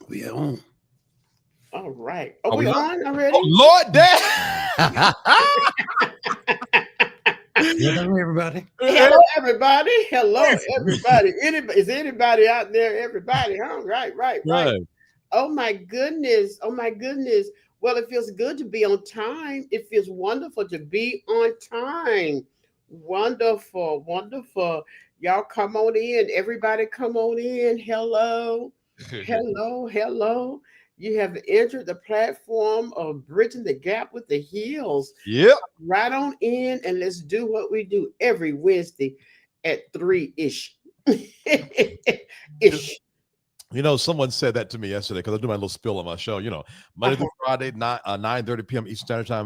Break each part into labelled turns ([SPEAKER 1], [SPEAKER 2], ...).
[SPEAKER 1] We are on.
[SPEAKER 2] All right. Are
[SPEAKER 3] Are we
[SPEAKER 2] we
[SPEAKER 3] on?
[SPEAKER 2] on
[SPEAKER 3] Oh,
[SPEAKER 2] already?
[SPEAKER 3] Lord, Dad.
[SPEAKER 1] Hello, everybody.
[SPEAKER 2] Hello, everybody. Hello, everybody. Anybody, is anybody out there? Everybody, huh? Right, right, right.
[SPEAKER 3] Right.
[SPEAKER 2] Oh my goodness. Oh my goodness. Well, it feels good to be on time. It feels wonderful to be on time. Wonderful, wonderful. Y'all come on in. Everybody come on in. Hello. Hello, hello. You have entered the platform of Bridging the Gap with the Heels.
[SPEAKER 3] Yep.
[SPEAKER 2] Right on in and let's do what we do every Wednesday at 3 ish. Ish.
[SPEAKER 3] You know, someone said that to me yesterday because I do my little spill on my show. You know, Monday
[SPEAKER 2] Uh-huh.
[SPEAKER 3] through Friday, 9:30 p.m. Eastern Standard Time.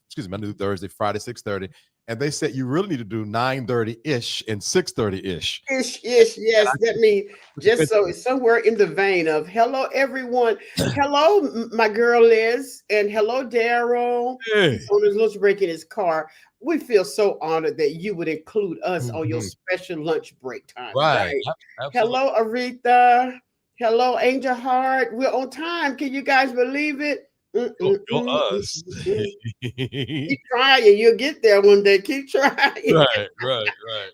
[SPEAKER 3] Excuse me, Monday through Thursday, Friday 6:30, and they said you really need to do 9:30 ish and 6:30 ish.
[SPEAKER 2] Ish, ish, yes. That means just so it's somewhere in the vein of hello, everyone. Hello, my girl Liz, and hello, Daryl.
[SPEAKER 3] Hey.
[SPEAKER 2] He's on his lunch break in his car. We feel so honored that you would include us on your
[SPEAKER 3] Mhm.
[SPEAKER 2] special lunch break time.
[SPEAKER 3] Right.
[SPEAKER 2] Right.
[SPEAKER 3] Absolutely.
[SPEAKER 2] Hello, Aretha. Hello, Angel Heart. We're on time. Can you guys believe it? Mm,
[SPEAKER 3] Go,
[SPEAKER 2] mm,
[SPEAKER 3] go
[SPEAKER 2] mm, mm,
[SPEAKER 3] us.
[SPEAKER 2] mm, mm. Keep trying. You'll get there one day. Keep trying.
[SPEAKER 3] Right.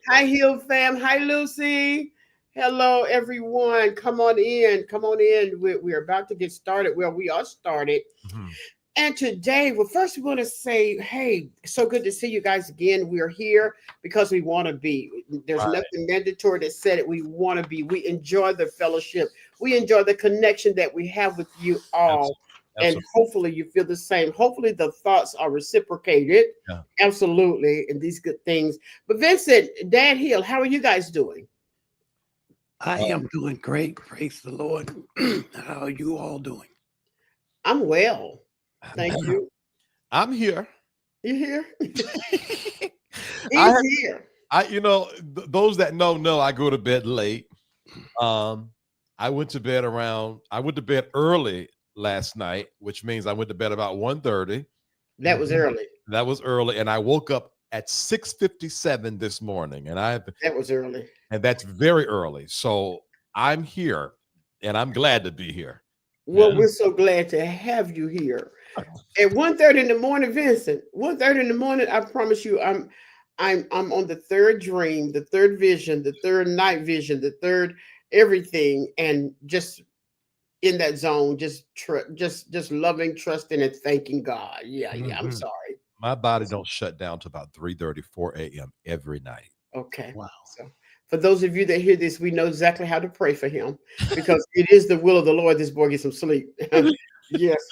[SPEAKER 2] Hi, Hill fam. Hi, Lucy. Hello, everyone. Come on in. Come on in. We're about to get started. Well, we are started.
[SPEAKER 3] Mhm.
[SPEAKER 2] And today, well, first we want to say, hey, so good to see you guys again. We're here because we want to be. There's
[SPEAKER 3] Right.
[SPEAKER 2] nothing mandatory that said it. We want to be. We enjoy the fellowship. We enjoy the connection that we have with you all.
[SPEAKER 3] Absolutely.
[SPEAKER 2] And
[SPEAKER 3] Absolutely.
[SPEAKER 2] hopefully you feel the same. Hopefully the thoughts are reciprocated.
[SPEAKER 3] Yeah.
[SPEAKER 2] Absolutely. And these good things. But Vincent, Dan Hill, how are you guys doing?
[SPEAKER 1] I am doing great. Praise the Lord. How are you all doing?
[SPEAKER 2] I'm well. Thank you.
[SPEAKER 3] I'm here.
[SPEAKER 2] You here?
[SPEAKER 3] I
[SPEAKER 2] He's here.
[SPEAKER 3] you know, those that know I go to bed late. Um, I went to bed early last night, which means I went to bed about 1:30.
[SPEAKER 2] That was early.
[SPEAKER 3] That was early, and I woke up at 6:57 this morning,
[SPEAKER 2] That was early.
[SPEAKER 3] and that's very early. So I'm here, and I'm glad to be here. Yeah.
[SPEAKER 2] Well, we're so glad to have you here. At 1:30 in the morning, Vincent. 1:30 in the morning, I promise you, I'm on the third dream, the third vision, the third night vision, the third everything, and just in that zone, just loving, trusting, and thanking God. Yeah, yeah. I'm
[SPEAKER 3] Mhm.
[SPEAKER 2] sorry.
[SPEAKER 3] My body don't shut down to about 3:30, 4 a.m. every night.
[SPEAKER 2] Okay.
[SPEAKER 1] Wow.
[SPEAKER 2] So for those of you that hear this, we know exactly how to pray for him because it is the will of the Lord this boy get some sleep. Yes,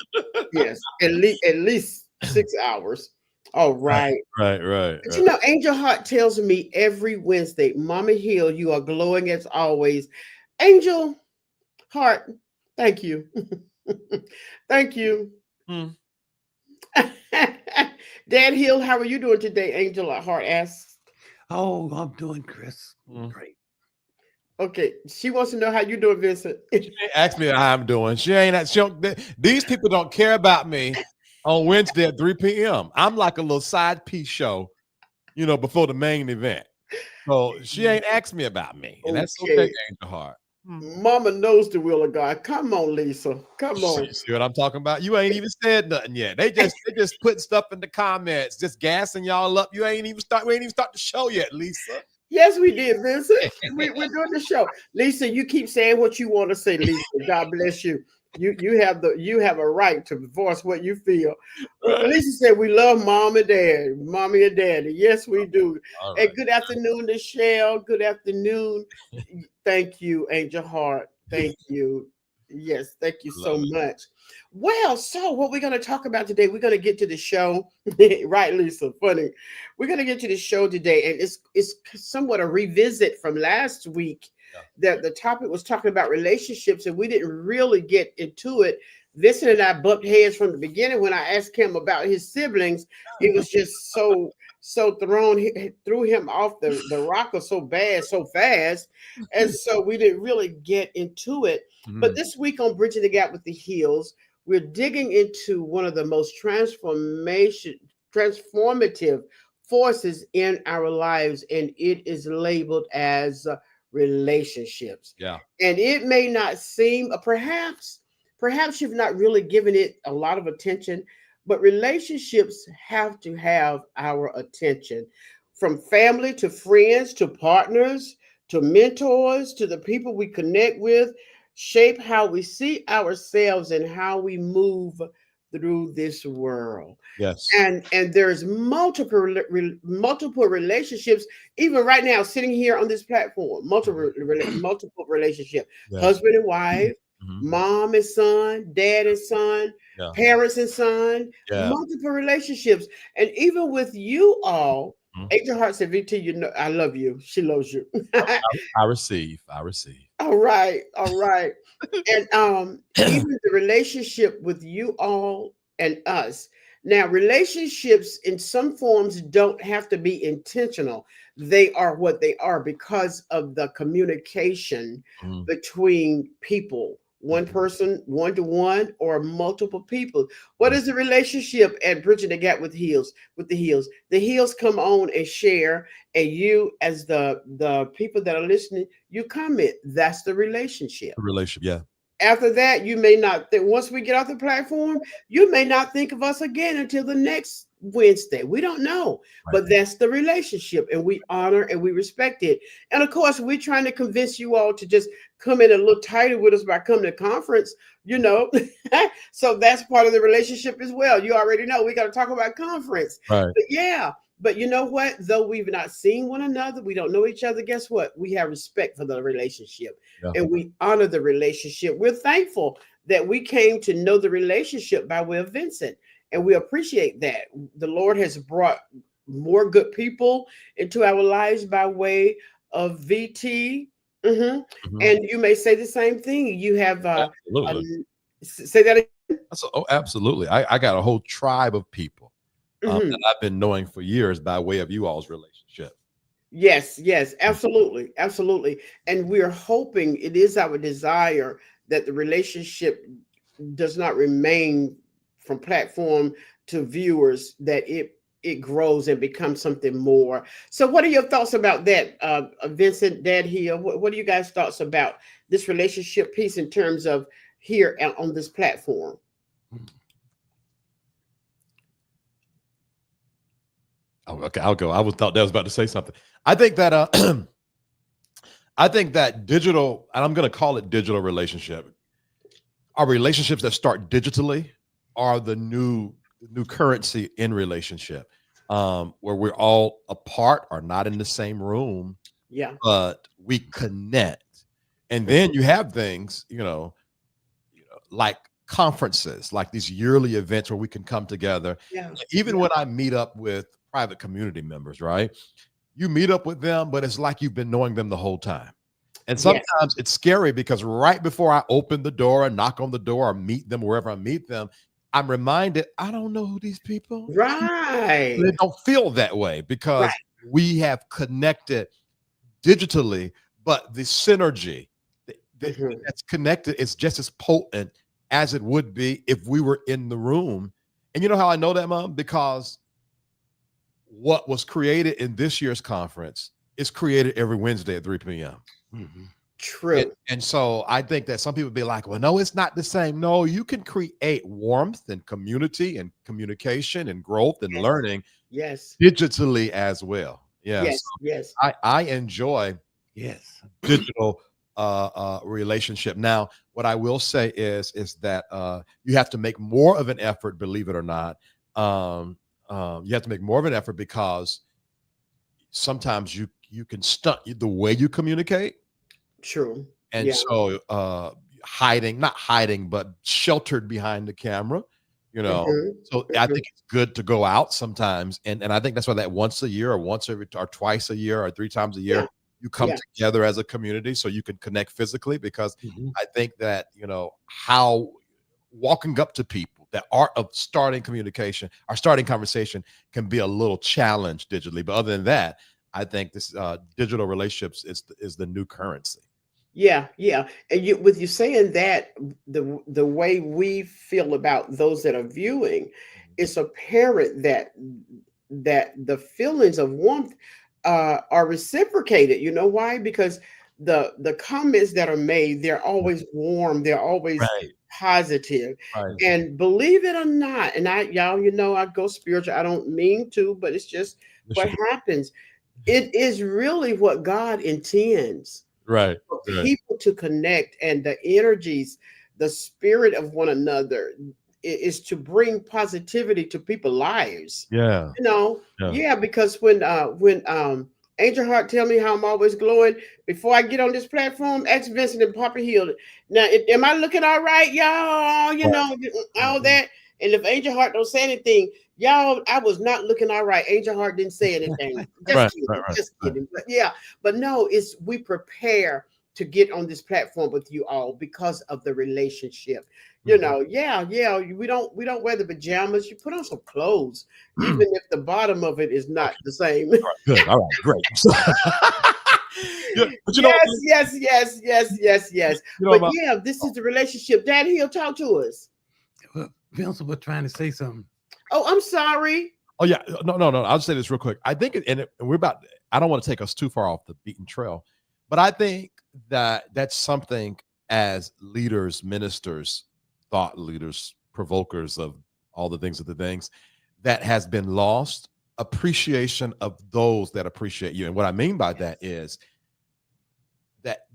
[SPEAKER 2] yes. At least 6 hours. All
[SPEAKER 3] Right,
[SPEAKER 2] right. But
[SPEAKER 3] right.
[SPEAKER 2] Angel Heart tells me every Wednesday, Mama Hill, you are glowing as always. Angel Heart, thank you. Thank you.
[SPEAKER 3] Mm.
[SPEAKER 2] Dan Hill, how are you doing today? Angel Heart asks.
[SPEAKER 1] Oh, I'm doing Chris.
[SPEAKER 3] Mm.
[SPEAKER 1] Great.
[SPEAKER 2] Okay, she wants to know how you doing, Vincent.
[SPEAKER 3] She ain't asked me how I'm doing. These people don't care about me on Wednesday at 3 p.m. I'm like a little side piece show, before the main event. So she ain't asked me about me, and that's okay,
[SPEAKER 2] Okay.
[SPEAKER 3] Angel Heart.
[SPEAKER 2] Mama knows the will of God. Come on, Lisa. Come on.
[SPEAKER 3] See what I'm talking about? You ain't even said nothing yet. They just putting stuff in the comments, just gassing y'all up. We ain't even start the show yet, Lisa.
[SPEAKER 2] Yes, we did, Vincent. We're doing the show. Lisa, you keep saying what you want to say, Lisa. God bless you. You have a right to voice what you feel.
[SPEAKER 3] Right.
[SPEAKER 2] Lisa said we love mom and dad, mommy and daddy. Yes, we do.
[SPEAKER 3] All
[SPEAKER 2] And
[SPEAKER 3] right.
[SPEAKER 2] good afternoon, Michelle. Good afternoon. Thank you, Angel Heart. Thank you. Yes, thank you so
[SPEAKER 3] Love it.
[SPEAKER 2] much. Well, so what we're going to talk about today, we're going to get to the show. Right, Lisa? Funny. We're going to get to the show today, and it's somewhat a revisit from last week.
[SPEAKER 3] Yeah.
[SPEAKER 2] That the topic was talking about relationships, and we didn't really get into it. Vincent and I bumped heads from the beginning when I asked him about his siblings. It was just so threw him off the rocker so bad, so fast. And so we didn't really get into it. But
[SPEAKER 3] Mhm.
[SPEAKER 2] this week on Bridging the Gap with the Heels, we're digging into one of the most transformative forces in our lives, and it is labeled as relationships.
[SPEAKER 3] Yeah.
[SPEAKER 2] And it may not seem, perhaps you've not really given it a lot of attention, but relationships have to have our attention, from family to friends to partners to mentors to the people we connect with, shape how we see ourselves and how we move through this world.
[SPEAKER 3] Yes.
[SPEAKER 2] And there's multiple relationships, even right now sitting here on this platform, multiple relationship,
[SPEAKER 3] Yeah.
[SPEAKER 2] husband and wife,
[SPEAKER 3] Mhm.
[SPEAKER 2] mom and son, dad and son,
[SPEAKER 3] Yeah.
[SPEAKER 2] parents and son,
[SPEAKER 3] Yeah.
[SPEAKER 2] multiple relationships. And even with you all,
[SPEAKER 3] Mhm.
[SPEAKER 2] Angel Heart said, VT, you know I love you, she loves you.
[SPEAKER 3] I receive. I receive.
[SPEAKER 2] All right, all right. And even the relationship with you all and us. Now, relationships in some forms don't have to be intentional. They are what they are because of the communication
[SPEAKER 3] Mhm.
[SPEAKER 2] between people, one
[SPEAKER 3] Mhm.
[SPEAKER 2] person, one to one, or multiple people. What
[SPEAKER 3] Mhm.
[SPEAKER 2] is the relationship at Bridging the Gap with Heels? With the Heels, the Heels come on and share, and you, as the people that are listening, you comment. That's the relationship.
[SPEAKER 3] The relationship. Yeah.
[SPEAKER 2] After that, you may not think, once we get off the platform, you may not think of us again until the next Wednesday. We don't know,
[SPEAKER 3] Right.
[SPEAKER 2] but that's the relationship, and we honor and we respect it. And of course, we're trying to convince you all to just come in a little tighter with us by coming to conference, you know. So that's part of the relationship as well. You already know we got to talk about conference.
[SPEAKER 3] Right.
[SPEAKER 2] But yeah, but you know what? Though we've not seen one another, we don't know each other. Guess what? We have respect for the relationship,
[SPEAKER 3] Yeah.
[SPEAKER 2] and we honor the relationship. We're thankful that we came to know the relationship by way of Vincent, and we appreciate that. The Lord has brought more good people into our lives by way of VT. Mhm.
[SPEAKER 3] Mhm.
[SPEAKER 2] And you may say the same thing. You have
[SPEAKER 3] Absolutely.
[SPEAKER 2] say that again.
[SPEAKER 3] Absolutely. I got a whole tribe of people that
[SPEAKER 2] Mhm.
[SPEAKER 3] I've been knowing for years by way of you all's relationship.
[SPEAKER 2] Yes, yes, absolutely, absolutely. And we're hoping, it is our desire that the relationship does not remain from platform to viewers, that it grows and becomes something more. So what are your thoughts about that, Vincent, Dad here? What are you guys' thoughts about this relationship piece in terms of here on this platform?
[SPEAKER 3] Oh, okay, I'll go. I was thought that was about to say something. I think that I think that digital, and I'm going to call it digital relationship, are relationships that start digitally are the new currency in relationship, where we're all apart or not in the same room,
[SPEAKER 2] Yeah.
[SPEAKER 3] but we connect. And then
[SPEAKER 2] Mhm.
[SPEAKER 3] you have things, like conferences, like these yearly events where we can come together.
[SPEAKER 2] Yeah.
[SPEAKER 3] Even
[SPEAKER 2] Yeah.
[SPEAKER 3] when I meet up with private community members, right? You meet up with them, but it's like you've been knowing them the whole time. And
[SPEAKER 2] Yes.
[SPEAKER 3] sometimes it's scary because right before I open the door and knock on the door or meet them wherever I meet them, I'm reminded I don't know who these people.
[SPEAKER 2] Right.
[SPEAKER 3] They don't feel that way
[SPEAKER 2] Right.
[SPEAKER 3] because we have connected digitally, but the synergy
[SPEAKER 2] Mhm.
[SPEAKER 3] that's connected is just as potent as it would be if we were in the room. And you know how I know that, Mom? Because what was created in this year's conference is created every Wednesday at 3 p.m.
[SPEAKER 1] Mhm.
[SPEAKER 3] And,
[SPEAKER 2] True.
[SPEAKER 3] and so I think that some people be like, well, no, it's not the same. No, you can create warmth and community and communication and growth and
[SPEAKER 2] Yes.
[SPEAKER 3] learning
[SPEAKER 2] Yes.
[SPEAKER 3] digitally as well. Yes.
[SPEAKER 2] Yes. Yes.
[SPEAKER 3] I enjoy
[SPEAKER 1] Yes.
[SPEAKER 3] digital relationship. Now, what I will say is that you have to make more of an effort, believe it or not. Um, you have to make more of an effort because sometimes you can stunt the way you communicate.
[SPEAKER 2] True.
[SPEAKER 3] And
[SPEAKER 2] Yeah.
[SPEAKER 3] so, hiding, not hiding, but sheltered behind the camera, you know.
[SPEAKER 2] Mhm.
[SPEAKER 3] So I
[SPEAKER 2] Mhm.
[SPEAKER 3] think it's good to go out sometimes, and I think that's why that once a year, or once every, or twice a year, or 3 times a year,
[SPEAKER 2] Yeah.
[SPEAKER 3] you come
[SPEAKER 2] Yeah.
[SPEAKER 3] together as a community so you can connect physically. Because
[SPEAKER 1] Mhm.
[SPEAKER 3] I think that how walking up to people, the art of starting communication or starting conversation, can be a little challenge digitally. But other than that, I think this digital relationships is the new currency.
[SPEAKER 2] Yeah, yeah. And you, with you saying that, the way we feel about those that are viewing, it's apparent that the feelings of warmth are reciprocated. You know why? Because the comments that are made, they're always warm, they're always
[SPEAKER 3] Right.
[SPEAKER 2] positive.
[SPEAKER 3] Right.
[SPEAKER 2] And believe it or not, and I y'all, I go spiritual. I don't mean to, but it's just
[SPEAKER 3] Yes,
[SPEAKER 2] what
[SPEAKER 3] you do.
[SPEAKER 2] happens. It is really what God intends
[SPEAKER 3] Right.
[SPEAKER 2] for
[SPEAKER 3] Right.
[SPEAKER 2] people to connect, and the energies, the spirit of one another is to bring positivity to people's lives.
[SPEAKER 3] Yeah. Yeah.
[SPEAKER 2] Yeah, because when Angel Heart tell me how I'm always glowing, before I get on this platform, ask Vincent and Papa Hill. Now, am I looking all right, y'all?
[SPEAKER 3] Right.
[SPEAKER 2] All
[SPEAKER 3] Mhm.
[SPEAKER 2] that. And if Angel Heart don't say anything, y'all, I was not looking all right. Angel Heart didn't say anything. Just
[SPEAKER 3] Right.
[SPEAKER 2] kidding,
[SPEAKER 3] Right. Right.
[SPEAKER 2] just
[SPEAKER 3] Right.
[SPEAKER 2] kidding. But yeah, but no, it's we prepare to get on this platform with you all because of the relationship.
[SPEAKER 3] Mhm.
[SPEAKER 2] Yeah. We don't wear the pajamas. You put on some clothes, even if the bottom of it is not
[SPEAKER 3] Okay.
[SPEAKER 2] the same.
[SPEAKER 3] All right. Good. All right. Great. Yeah, but you know,
[SPEAKER 2] Yes. But
[SPEAKER 3] my,
[SPEAKER 2] yeah, this is the relationship. Daddy, he'll talk to us.
[SPEAKER 1] Well, Vincent was trying to say something.
[SPEAKER 2] Oh, I'm sorry.
[SPEAKER 3] oh yeah, no. I'll just say this real quick. I think, and we're about. I don't want to take us too far off the beaten trail, but I think that that's something as leaders, ministers, thought leaders, provokers of all the things that has been lost. Appreciation of those that appreciate you, and what I mean by that is that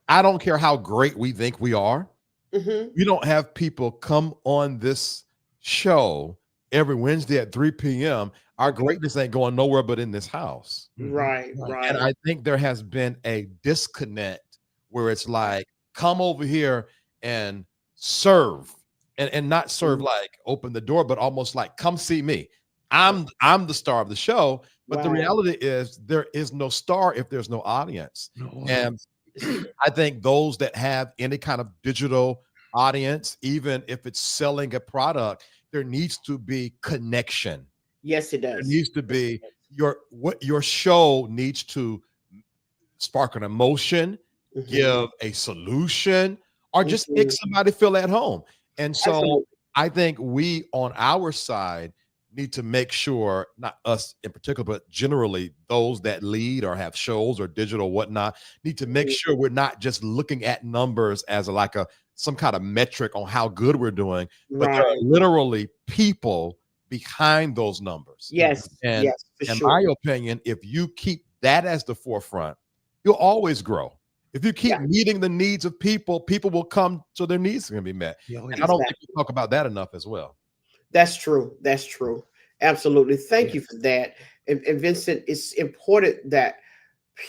[SPEAKER 3] I don't care how great we think we are.
[SPEAKER 2] Hmm.
[SPEAKER 3] We don't have people come on this show every Wednesday at 3 p.m. Our
[SPEAKER 2] Okay.
[SPEAKER 3] greatness ain't going nowhere but in this house.
[SPEAKER 2] Right,
[SPEAKER 1] Right.
[SPEAKER 3] And
[SPEAKER 2] right.
[SPEAKER 3] I think there has been a disconnect where it's like, come over here and serve. And not serve
[SPEAKER 2] Mhm.
[SPEAKER 3] like open the door, but almost like come see me. I'm the star of the show. But the
[SPEAKER 2] Right.
[SPEAKER 3] reality is there is no star if there's no audience.
[SPEAKER 1] No
[SPEAKER 3] And
[SPEAKER 1] audience.
[SPEAKER 3] I think those that have any kind of digital audience, even if it's selling a product, there needs to be connection.
[SPEAKER 2] Yes, it
[SPEAKER 3] There
[SPEAKER 2] does.
[SPEAKER 3] needs to
[SPEAKER 2] Yes,
[SPEAKER 3] be your show needs to spark an emotion,
[SPEAKER 2] it does.
[SPEAKER 3] give a solution, or just make
[SPEAKER 2] Hmm.
[SPEAKER 3] somebody feel at home. And so
[SPEAKER 2] Absolutely.
[SPEAKER 3] I think we on our side need to make sure, not us in particular, but generally those that lead or have shows or digital whatnot, need to make
[SPEAKER 2] Mhm.
[SPEAKER 3] sure we're not just looking at numbers as like a some kind of metric on how good we're doing, but there are
[SPEAKER 2] Right.
[SPEAKER 3] literally people behind those numbers.
[SPEAKER 2] Yes.
[SPEAKER 3] And
[SPEAKER 2] Yes, for
[SPEAKER 3] in
[SPEAKER 2] sure.
[SPEAKER 3] my opinion, if you keep that as the forefront, you'll always grow. If you keep
[SPEAKER 2] Yeah.
[SPEAKER 3] meeting the needs of people, people will come so their needs are going to be met.
[SPEAKER 1] Yeah, oh,
[SPEAKER 3] And I
[SPEAKER 1] yeah.
[SPEAKER 3] don't think we
[SPEAKER 2] Exactly.
[SPEAKER 3] talk about that enough as well.
[SPEAKER 2] That's true. That's true. Absolutely. Thank
[SPEAKER 1] Yeah.
[SPEAKER 2] you for that. And Vincent, it's important that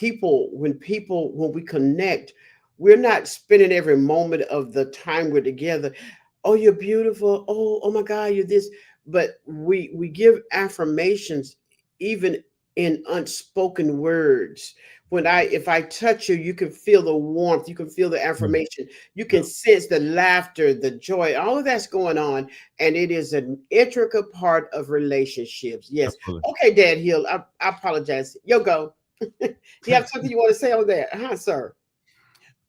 [SPEAKER 2] when we connect, we're not spending every moment of the time we're together. Oh, you're beautiful. Oh my God, you're this. But we give affirmations even in unspoken words. When I if I touch you, you can feel the warmth, you can feel the
[SPEAKER 3] Mm,
[SPEAKER 2] affirmation, you
[SPEAKER 3] yeah,
[SPEAKER 2] can sense the laughter, the joy, all of that's going on. And it is an intricate part of relationships. Yes.
[SPEAKER 3] absolutely.
[SPEAKER 2] Okay, Dad Hill. I apologize. Yo go. You have something you want to say on that, huh, sir?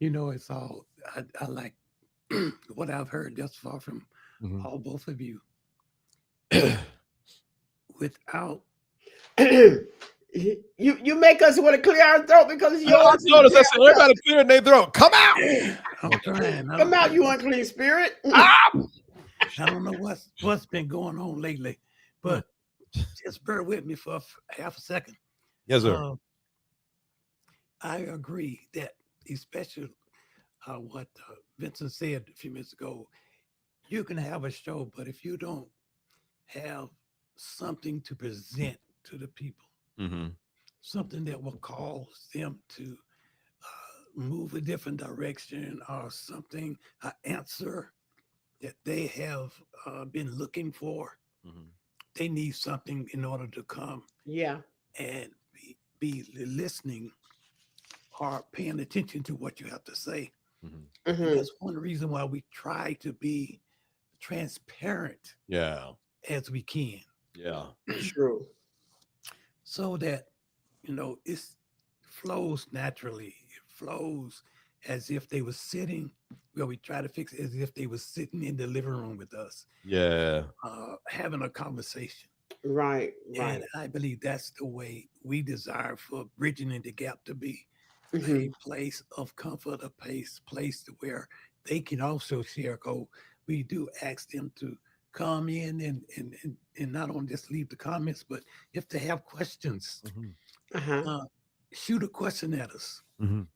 [SPEAKER 1] It's all I like what I've heard thus far from
[SPEAKER 3] Mhm.
[SPEAKER 1] all both of you. Without
[SPEAKER 2] You make us want to clear our throat because
[SPEAKER 3] I
[SPEAKER 2] yours is
[SPEAKER 3] noticed. I said,
[SPEAKER 2] jacked up.
[SPEAKER 3] everybody clearing their throat. Come out.
[SPEAKER 1] I'm trying. I
[SPEAKER 2] Come
[SPEAKER 1] don't,
[SPEAKER 2] out, you unclean spirit.
[SPEAKER 1] I don't know what's been going on lately,
[SPEAKER 3] Mm.
[SPEAKER 1] but just bear with me for half a second.
[SPEAKER 3] Yes, sir.
[SPEAKER 1] Uh, I agree that, especially what Vincent said a few minutes ago, you can have a show, but if you don't have something to present to the people,
[SPEAKER 3] Hmm.
[SPEAKER 1] something that will cause them to move a different direction or something, an answer that they have been looking for,
[SPEAKER 3] Hmm.
[SPEAKER 1] they need something in order to come
[SPEAKER 2] Yeah.
[SPEAKER 1] and be listening or paying attention to what you have to say.
[SPEAKER 3] Hmm.
[SPEAKER 1] And
[SPEAKER 2] Hmm.
[SPEAKER 1] that's one reason why we try to be transparent
[SPEAKER 3] Yeah.
[SPEAKER 1] as we can
[SPEAKER 3] Yeah.
[SPEAKER 2] True.
[SPEAKER 1] so that, it flows naturally. It flows as if they were sitting, well, we try to fix it as if they were sitting in the living room with us,
[SPEAKER 3] Yeah.
[SPEAKER 1] having a conversation.
[SPEAKER 2] Right.
[SPEAKER 1] And
[SPEAKER 2] Right.
[SPEAKER 1] I believe that's the way we desire for bridging the gap to be.
[SPEAKER 2] Mhm.
[SPEAKER 1] a place of comfort, a place to where they can also share. Go, we do ask them to come in and not only just leave the comments, but if they have questions,
[SPEAKER 3] Mhm.
[SPEAKER 2] Uh-huh.
[SPEAKER 1] uh, shoot a question at us
[SPEAKER 3] Mhm.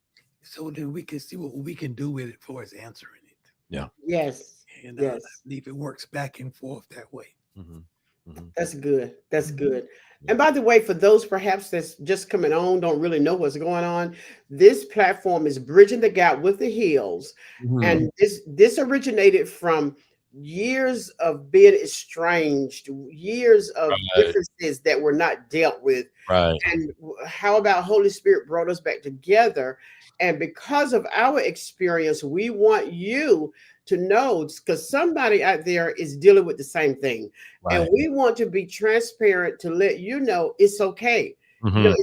[SPEAKER 1] so that we can see what we can do with it for us answering it.
[SPEAKER 3] Yeah.
[SPEAKER 2] Yes.
[SPEAKER 1] And I
[SPEAKER 2] Yes.
[SPEAKER 1] believe it works back and forth that way.
[SPEAKER 3] Mhm. Mhm.
[SPEAKER 2] That's good. That's
[SPEAKER 1] Mhm.
[SPEAKER 2] good.
[SPEAKER 3] Yeah.
[SPEAKER 2] And by the way, for those perhaps that's just coming on, don't really know what's going on, this platform is Bridging the Gap with the Hills.
[SPEAKER 3] Mhm.
[SPEAKER 2] And this originated from years of being estranged, years of
[SPEAKER 3] Right.
[SPEAKER 2] differences that were not dealt with.
[SPEAKER 3] Right.
[SPEAKER 2] And how about Holy Spirit brought us back together? And because of our experience, we want you to know, because somebody out there is dealing with the same thing, and
[SPEAKER 3] Right.
[SPEAKER 2] we want to be transparent to let you know it's okay.
[SPEAKER 3] Mhm.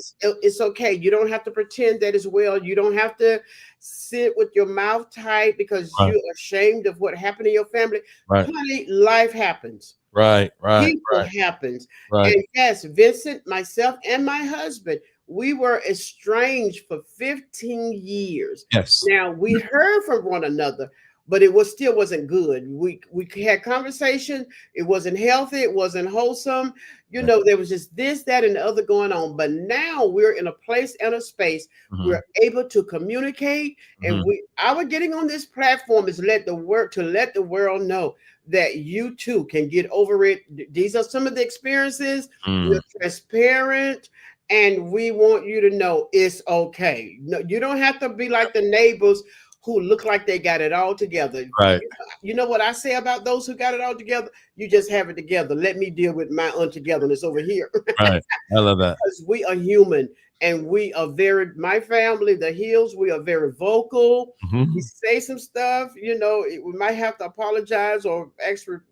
[SPEAKER 2] It's okay. You don't have to pretend that as well. You don't have to sit with your mouth tight because
[SPEAKER 3] Right.
[SPEAKER 2] you're ashamed of what happened in your family.
[SPEAKER 3] Right.
[SPEAKER 2] Honey, life happens.
[SPEAKER 3] Right. Right.
[SPEAKER 2] People
[SPEAKER 3] Right.
[SPEAKER 2] happens.
[SPEAKER 3] Right.
[SPEAKER 2] And yes, Vincent, myself, and my husband, we were estranged for 15 years.
[SPEAKER 3] Yes.
[SPEAKER 2] Now we heard from one another, but it was still wasn't good. We had conversation. It wasn't healthy. It wasn't wholesome.
[SPEAKER 3] Yeah.
[SPEAKER 2] There was just this, that, and the other going on. But now we're in a place and a space
[SPEAKER 3] Mhm.
[SPEAKER 2] we're able to communicate, and
[SPEAKER 3] Mhm.
[SPEAKER 2] our getting on this platform is let the world know that you too can get over it. These are some of the experiences. We're
[SPEAKER 3] Mm.
[SPEAKER 2] transparent, and we want you to know it's okay. No, you don't have to be like the neighbors who look like they got it all together.
[SPEAKER 3] Right.
[SPEAKER 2] You know what I say about those who got it all together? You just have it together. Let me deal with my untogetherness over here.
[SPEAKER 3] Right. I love that.
[SPEAKER 2] Because we are human, and we are my family, the Hills, we are very vocal. We
[SPEAKER 3] Mhm.
[SPEAKER 2] say some stuff, we might have to apologize or ask for,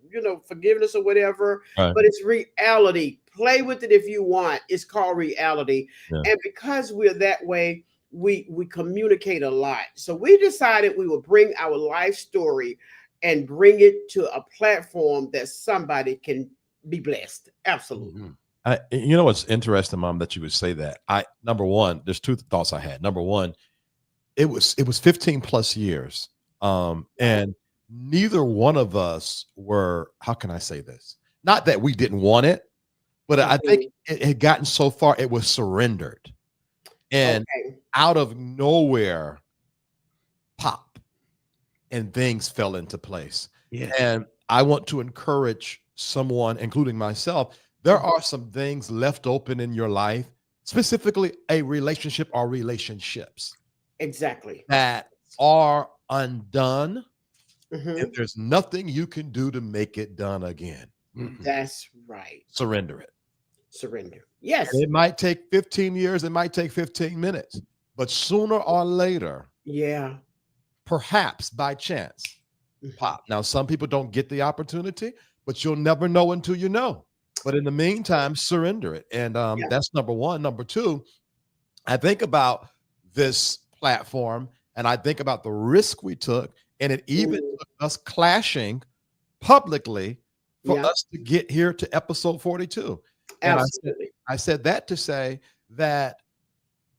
[SPEAKER 2] forgiveness or whatever,
[SPEAKER 3] Right.
[SPEAKER 2] but it's reality. Play with it if you want. It's called reality.
[SPEAKER 3] Yeah.
[SPEAKER 2] And because we're that way, we communicate a lot. So we decided we would bring our life story and bring it to a platform that somebody can be blessed. Absolutely.
[SPEAKER 1] Mhm.
[SPEAKER 3] You know what's interesting, Mom, that you would say that. Number one, there's two thoughts I had. Number one, it was 15 plus years,
[SPEAKER 2] Wow.
[SPEAKER 3] and neither one of us were. How can I say this? Not that we didn't want it, but I think
[SPEAKER 2] Mhm.
[SPEAKER 3] it had gotten so far it was surrendered, and
[SPEAKER 2] Okay.
[SPEAKER 3] out of nowhere, pop, and things fell into place.
[SPEAKER 1] Yes.
[SPEAKER 3] And I want to encourage someone, including myself, there
[SPEAKER 2] Mhm.
[SPEAKER 3] are some things left open in your life, specifically a relationship or relationships
[SPEAKER 2] Exactly.
[SPEAKER 3] that are undone, and
[SPEAKER 2] Mhm.
[SPEAKER 3] there's nothing you can do to make it done again.
[SPEAKER 1] Mhm.
[SPEAKER 2] That's right.
[SPEAKER 3] Surrender it.
[SPEAKER 2] Surrender.
[SPEAKER 3] And
[SPEAKER 2] Yes.
[SPEAKER 3] it might take 15 years, it might take 15 minutes, but sooner or later,
[SPEAKER 2] Yeah.
[SPEAKER 3] perhaps by chance,
[SPEAKER 2] Mhm.
[SPEAKER 3] pop. Now, some people don't get the opportunity, but you'll never know until you know. But in the meantime, surrender it. And
[SPEAKER 2] Yeah.
[SPEAKER 3] that's number one. Number two, I think about this platform and I think about the risk we took, and it even
[SPEAKER 2] Mm.
[SPEAKER 3] took us clashing publicly for
[SPEAKER 2] Yeah.
[SPEAKER 3] us to get here to episode 42. And
[SPEAKER 2] Absolutely.
[SPEAKER 3] I said that to say that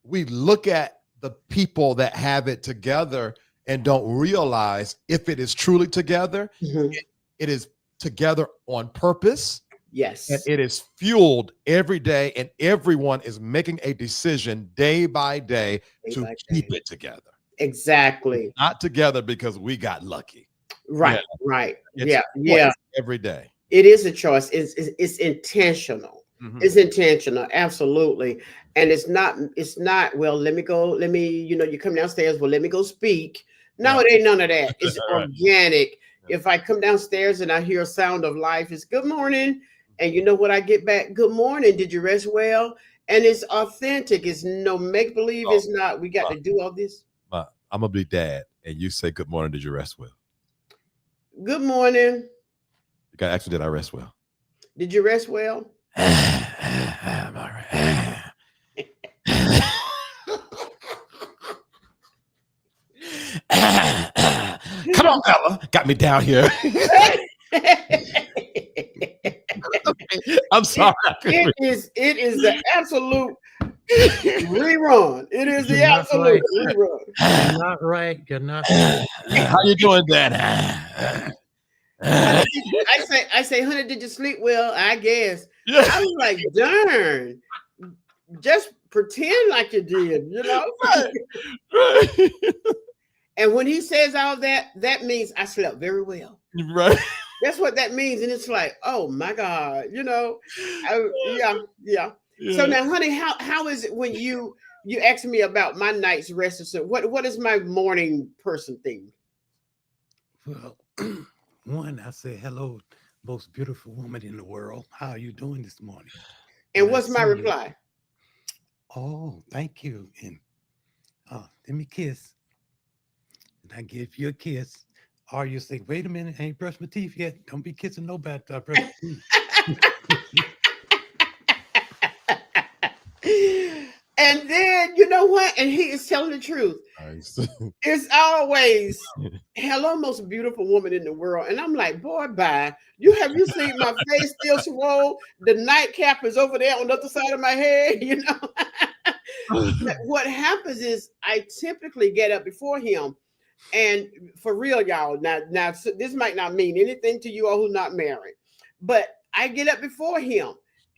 [SPEAKER 3] we look at the people that have it together and don't realize if it is truly together,
[SPEAKER 2] Mhm.
[SPEAKER 3] it is together on purpose, and
[SPEAKER 2] Yes.
[SPEAKER 3] it is fueled every day, and everyone is making a decision day by day
[SPEAKER 2] Day
[SPEAKER 3] to
[SPEAKER 2] by
[SPEAKER 3] keep
[SPEAKER 2] day.
[SPEAKER 3] it together. It's
[SPEAKER 2] Exactly.
[SPEAKER 3] not together because we got lucky. Yeah,
[SPEAKER 2] Right. Right.
[SPEAKER 3] it's a
[SPEAKER 2] Yeah. Yeah.
[SPEAKER 3] choice every day.
[SPEAKER 2] It is a choice. It's intentional.
[SPEAKER 3] Mhm.
[SPEAKER 2] It's intentional, absolutely. And it's not, well, let me go, you come downstairs, well, let me go speak.
[SPEAKER 3] Yeah.
[SPEAKER 2] No, it ain't none of that. It's
[SPEAKER 3] Right.
[SPEAKER 2] organic.
[SPEAKER 3] Yeah.
[SPEAKER 2] If I come downstairs and I hear a sound of life, it's good morning. And you know what I get back? Good morning. Did you rest well? And it's authentic. It's no make believe.
[SPEAKER 3] So,
[SPEAKER 2] It's not, we got
[SPEAKER 3] uh,
[SPEAKER 2] to do all this.
[SPEAKER 3] I'm gonna be dad, and you say, "Good morning. Did you rest well?"
[SPEAKER 2] Good morning.
[SPEAKER 3] You got actually, did I rest well?
[SPEAKER 2] Did you rest well?
[SPEAKER 3] I'm all right. Come on, Bella. Got me down here. I'm sorry.
[SPEAKER 2] It is the absolute rerun. It is the
[SPEAKER 1] You're not
[SPEAKER 2] absolute
[SPEAKER 1] right.
[SPEAKER 2] rerun.
[SPEAKER 1] You're not right. You're not right.
[SPEAKER 3] How you doing, Dan?
[SPEAKER 2] Honey, I say, honey, did you sleep well? I guess.
[SPEAKER 3] Yeah.
[SPEAKER 2] I was like, darn, just pretend like you did, you know?
[SPEAKER 3] Right.
[SPEAKER 2] And when he says all that, that means I slept very well.
[SPEAKER 3] Right.
[SPEAKER 2] That's what that means. And it's like, oh my God, you know, yeah, yeah. So
[SPEAKER 3] Yeah.
[SPEAKER 2] now, honey, how is it when you ask me about my night's rest or so? What is my morning person thing?
[SPEAKER 1] Well, one, I say, hello, most beautiful woman in the world. How are you doing this morning?
[SPEAKER 2] And
[SPEAKER 1] And I
[SPEAKER 2] what's my
[SPEAKER 1] see you.
[SPEAKER 2] reply?
[SPEAKER 1] Oh, thank you. And let me kiss. And I give you a kiss. Or you say, wait a minute, I ain't brushed my teeth yet. Don't be kissing nobody till I brush my teeth.
[SPEAKER 2] And then you know what? And he is telling the truth.
[SPEAKER 3] Nice.
[SPEAKER 2] It's always hello, most beautiful woman in the world. And I'm like, boy, bye. You seen my face still swole? The nightcap is over there on the other side of my head, you know. But what happens is I typically get up before him. And for real, y'all, now this might not mean anything to you all who not married, but I get up before him,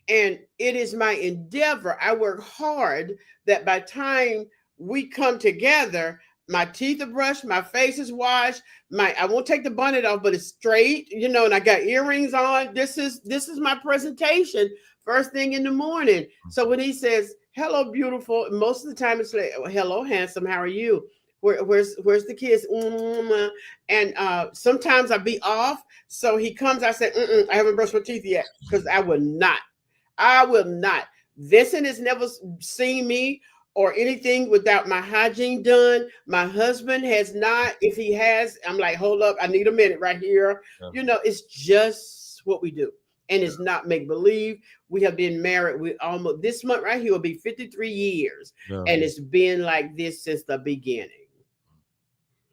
[SPEAKER 2] and it is my endeavor. I work hard that by time we come together, my teeth are brushed, my face is washed, I won't take the bonnet off, but it's straight, you know, and I got earrings on. This is my presentation first thing in the morning. So when he says, hello, beautiful, most of the time it's like, hello, handsome, how are you? Where's the kids? And sometimes I be off. So he comes, I say, I haven't brushed my teeth yet, because I will not. Vincent has never seen me or anything without my hygiene done. My husband has not. If he has, I'm like, hold up, I need a minute right here.
[SPEAKER 3] Yeah.
[SPEAKER 2] You know, it's just what we do. And it's not make believe. We have been married. We almost this month right here will be 53 years.
[SPEAKER 3] Yeah.
[SPEAKER 2] And it's been like this since the beginning.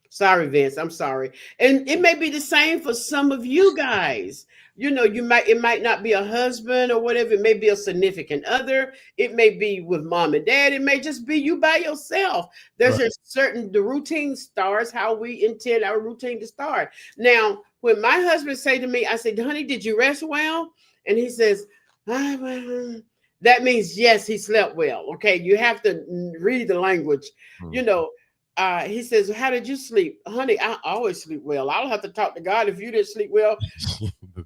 [SPEAKER 2] Sorry, Vince. I'm sorry. And it may be the same for some of you guys. You know, it might not be a husband or whatever. It may be a significant other. It may be with mom and dad. It may just be you by yourself. There's
[SPEAKER 3] Right.
[SPEAKER 2] the routine starts how we intend our routine to start. Now, when my husband say to me, I said, honey, did you rest well? And he says, that means yes, he slept well. Okay. You have to read the language, you know. He says, how did you sleep? Honey, I always sleep well. I'll have to talk to God if you didn't sleep well,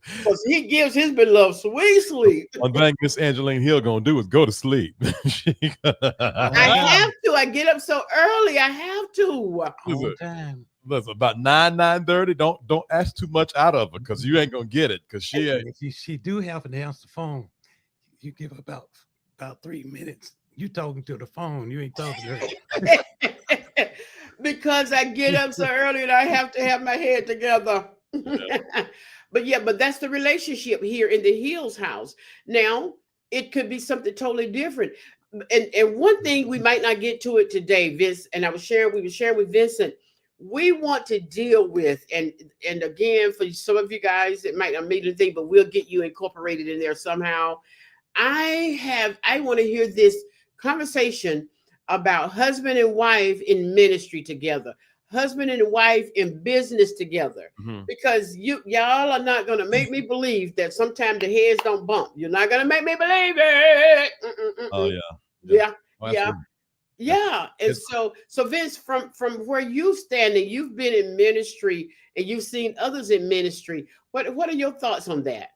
[SPEAKER 2] because he gives his beloved sweet sleep.
[SPEAKER 3] One thing Miss Angeline Hill gonna do is go to sleep.
[SPEAKER 2] I have to. I get up so early. I have to.
[SPEAKER 1] On time.
[SPEAKER 3] Listen, about 9:30. Don't ask too much out of her, because you ain't gonna get it. Because she ain't.
[SPEAKER 1] If she do happen to answer the phone, you give her about 3 minutes. You talking to the phone. You ain't talking to her.
[SPEAKER 2] Because I get up so early and I have to have my head together. But that's the relationship here in the Hills house. Now, it could be something totally different. And one thing, we might not get to it today, Vince, and we were sharing with Vincent, we want to deal with, and again, for some of you guys, it might not mean anything, but we'll get you incorporated in there somehow. I want to hear this conversation about husband and wife in ministry together, husband and wife in business together, because y'all are not going to make me believe that sometimes the heads don't bump. You're not going to make me believe it.
[SPEAKER 3] Oh
[SPEAKER 2] Yeah.
[SPEAKER 3] Oh,
[SPEAKER 2] Yeah. Yeah. And so Vince, from where you standing, you've been in ministry and you've seen others in ministry. What are your thoughts on that?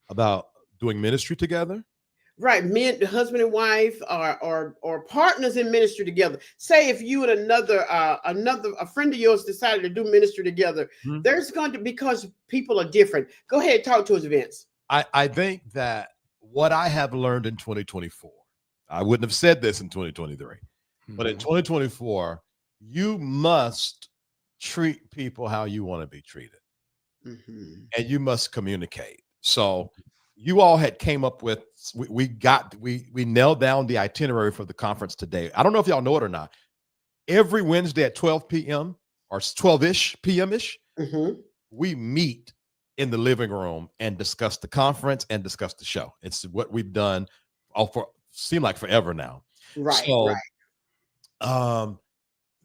[SPEAKER 3] About doing ministry together?
[SPEAKER 2] Right, men, husband and wife, or partners in ministry together. Say if you and a friend of yours decided to do ministry together, there's going to, because people are different. Go ahead, talk to us, Vince.
[SPEAKER 3] I think that what I have learned in 2024, I wouldn't have said this in 2023, but in 2024, you must treat people how you want to be treated, and you must communicate. So you all had came up with, we nailed down the itinerary for the conference today. I don't know if y'all know it or not. Every Wednesday at 12 p.m. or 12-ish p.m.-ish, we meet in the living room and discuss the conference and discuss the show. It's what we've done all for seem like forever now.
[SPEAKER 2] Right,
[SPEAKER 3] So
[SPEAKER 2] right.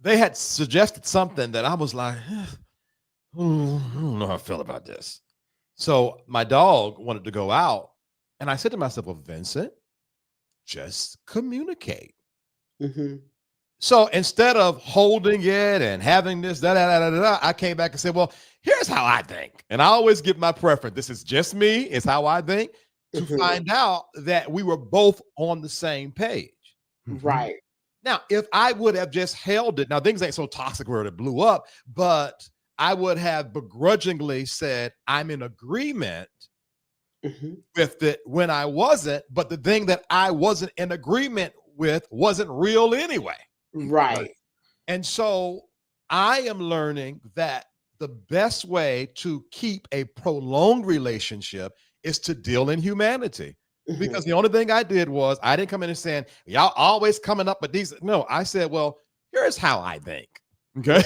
[SPEAKER 3] they had suggested something that I was like, I don't know how I feel about this. So my dog wanted to go out, and I said to myself, well, Vincent, just communicate.
[SPEAKER 2] Mm-hmm.
[SPEAKER 3] So instead of holding it and having this, I came back and said, well, here's how I think. And I always give my preference. This is just me. It's how I think, to
[SPEAKER 2] Mm-hmm.
[SPEAKER 3] find out that we were both on the same page.
[SPEAKER 2] Right.
[SPEAKER 3] Now, if I would have just held it, now things ain't so toxic where it blew up, but I would have begrudgingly said, I'm in agreement
[SPEAKER 2] Mm-hmm.
[SPEAKER 3] with it when I wasn't, but the thing that I wasn't in agreement with wasn't real anyway.
[SPEAKER 2] Right.
[SPEAKER 3] And so I am learning that the best way to keep a prolonged relationship is to deal in humanity.
[SPEAKER 2] Mm-hmm.
[SPEAKER 3] Because the only thing I did was I didn't come in and saying, y'all always coming up with these. No, I said, well, here's how I think. Okay.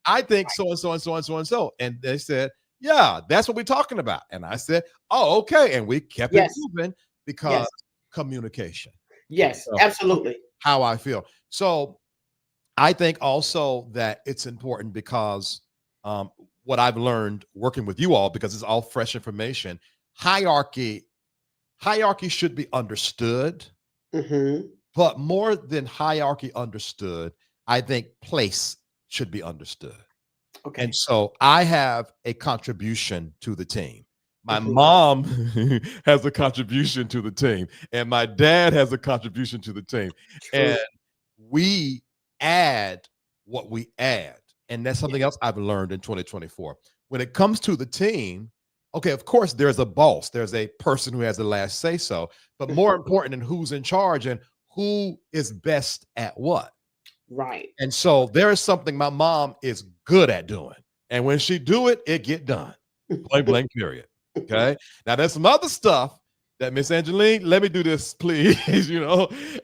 [SPEAKER 3] I think so and so and so and so and so. And they said, yeah, that's what we're talking about. And I said, oh, okay. And we kept it
[SPEAKER 2] Yes.
[SPEAKER 3] moving because
[SPEAKER 2] Yes.
[SPEAKER 3] communication.
[SPEAKER 2] Yes.
[SPEAKER 3] So
[SPEAKER 2] Absolutely.
[SPEAKER 3] how I feel. So I think also that it's important because what I've learned working with you all, because it's all fresh information, hierarchy should be understood,
[SPEAKER 2] Mm-hmm.
[SPEAKER 3] but more than hierarchy understood, I think place should be understood.
[SPEAKER 2] Okay.
[SPEAKER 3] And so I have a contribution to the team. My
[SPEAKER 2] Mhm.
[SPEAKER 3] mom has a contribution to the team, and my dad has a contribution to the team.
[SPEAKER 2] True.
[SPEAKER 3] And we add what we add. And that's something else I've learned in 2024. When it comes to the team, okay, of course, there's a boss, there's a person who has the last say so, but more important than who's in charge and who is best at what.
[SPEAKER 2] Right.
[SPEAKER 3] And so there is something my mom is good at doing. And when she do it, it get done. Point blank, period. Okay. Now there's some other stuff that Miss Angeline, let me do this, please.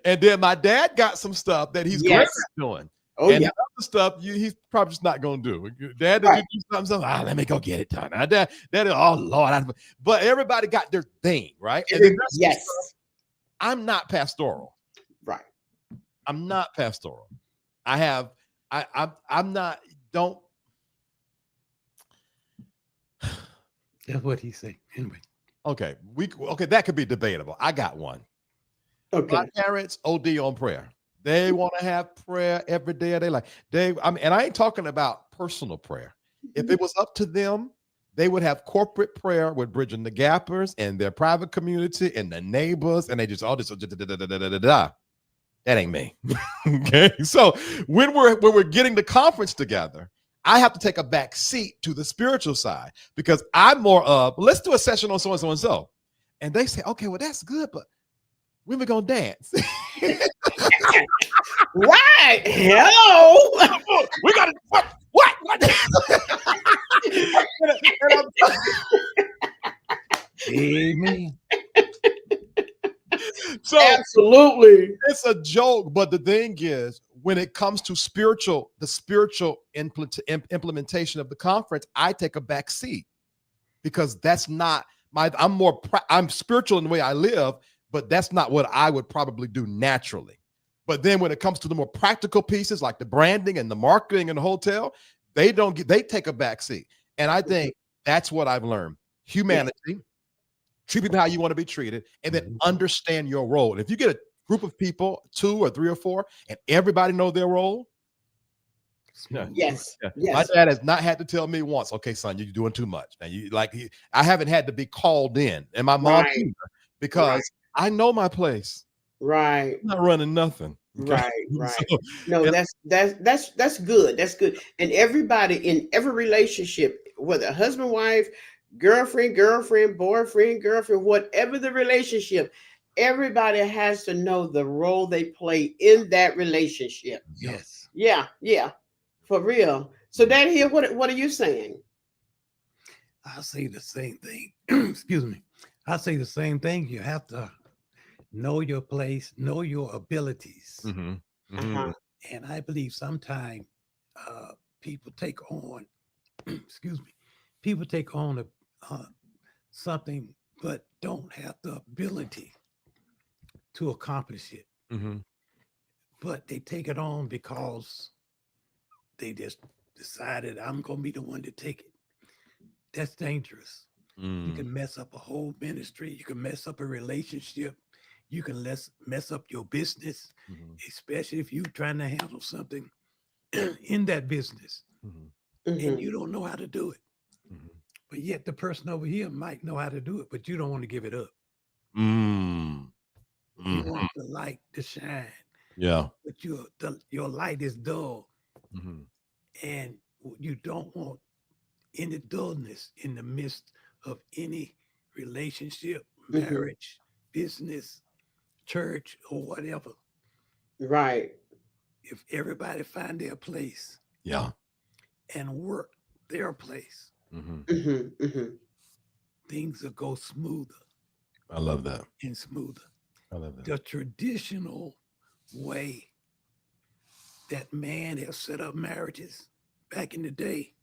[SPEAKER 3] And then my dad got some stuff that he's great
[SPEAKER 2] Yes.
[SPEAKER 3] at doing.
[SPEAKER 2] Oh
[SPEAKER 3] And
[SPEAKER 2] yeah.
[SPEAKER 3] the other stuff he's probably just not gonna do. Dad, did
[SPEAKER 2] Right.
[SPEAKER 3] you do something? Let me go get it done. Dad, oh Lord. But everybody got their thing, right? And then there's some
[SPEAKER 2] Yes.
[SPEAKER 3] stuff, I'm not pastoral.
[SPEAKER 2] Right.
[SPEAKER 3] I'm not pastoral. I'm not, don't.
[SPEAKER 1] That's what he said. Anyway.
[SPEAKER 3] Okay, that could be debatable. I got one.
[SPEAKER 2] Okay.
[SPEAKER 3] My parents OD on prayer. They want to have prayer every day of their life. And I ain't talking about personal prayer. If it was up to them, they would have corporate prayer with Bridging the Gappers and their private community and the neighbors, and they just all this. That ain't me. Okay, so when we're getting the conference together, I have to take a back seat to the spiritual side because I'm more of, let's do a session on so and so and so. And they say, okay, well, that's good, but when we gonna dance?
[SPEAKER 2] Right. Hello.
[SPEAKER 3] We gotta what?
[SPEAKER 1] Amen.
[SPEAKER 3] So
[SPEAKER 2] Absolutely.
[SPEAKER 3] it's a joke, but the thing is, when it comes to the spiritual implementation of the conference, I take a back seat because that's not I'm spiritual in the way I live, but that's not what I would probably do naturally. But then when it comes to the more practical pieces like the branding and the marketing and the hotel, they take a back seat. And I think that's what I've learned. Humanity, treat people how you want to be treated, and then understand your role. And if you get a group of people, 2 or 3 or 4, and everybody know their role. Yeah.
[SPEAKER 2] Yes.
[SPEAKER 3] Yeah.
[SPEAKER 2] Yes.
[SPEAKER 3] My dad has not had to tell me once, okay, son, you're doing too much. And I haven't had to be called in, and my mom
[SPEAKER 2] Right.
[SPEAKER 3] either, because I know my place.
[SPEAKER 2] Right.
[SPEAKER 3] I'm not running nothing. Okay?
[SPEAKER 2] Right. Right.
[SPEAKER 3] So,
[SPEAKER 2] No,
[SPEAKER 3] and-
[SPEAKER 2] that's good. That's good. And everybody in every relationship, whether husband, wife, girlfriend, boyfriend, girlfriend, whatever the relationship, everybody has to know the role they play in that relationship.
[SPEAKER 1] Yes.
[SPEAKER 2] Yeah, yeah. For real. So Dad here, what are you saying?
[SPEAKER 1] I say the same thing. Excuse me. I say the same thing. You have to know your place, know your abilities.
[SPEAKER 3] Mhm. Mhm.
[SPEAKER 2] Uh-huh.
[SPEAKER 1] And I believe sometimes people take on, excuse me, people take on uh, something, but don't have the ability to accomplish it.
[SPEAKER 3] Mm-hmm.
[SPEAKER 1] But they take it on because they just decided I'm going to be the one to take it. That's dangerous. You
[SPEAKER 3] Mm.
[SPEAKER 1] can mess up a whole ministry. You can mess up a relationship. You can mess up your business,
[SPEAKER 3] Mm-hmm.
[SPEAKER 1] especially if you're trying to handle something in that business
[SPEAKER 3] Mm-hmm.
[SPEAKER 1] and
[SPEAKER 2] Mhm.
[SPEAKER 1] you don't know how to do it.
[SPEAKER 3] Mm-hmm.
[SPEAKER 1] But yet the person over here might know how to do it, but you don't want to give it up.
[SPEAKER 3] Mm.
[SPEAKER 1] You
[SPEAKER 3] Mm-hmm.
[SPEAKER 1] want the light to shine,
[SPEAKER 3] Yeah.
[SPEAKER 1] but your light is dull,
[SPEAKER 3] Mm-hmm.
[SPEAKER 1] and you don't want any dullness in the midst of any relationship,
[SPEAKER 2] Mhm.
[SPEAKER 1] marriage, business, church, or whatever.
[SPEAKER 2] Right.
[SPEAKER 1] If everybody find their place
[SPEAKER 3] Yeah.
[SPEAKER 1] and work their place,
[SPEAKER 3] Mm-hmm.
[SPEAKER 2] Mhm. Mhm.
[SPEAKER 1] things will go smoother
[SPEAKER 3] I love that.
[SPEAKER 1] and smoother.
[SPEAKER 3] I love that.
[SPEAKER 1] The traditional way that man has set up marriages back in the day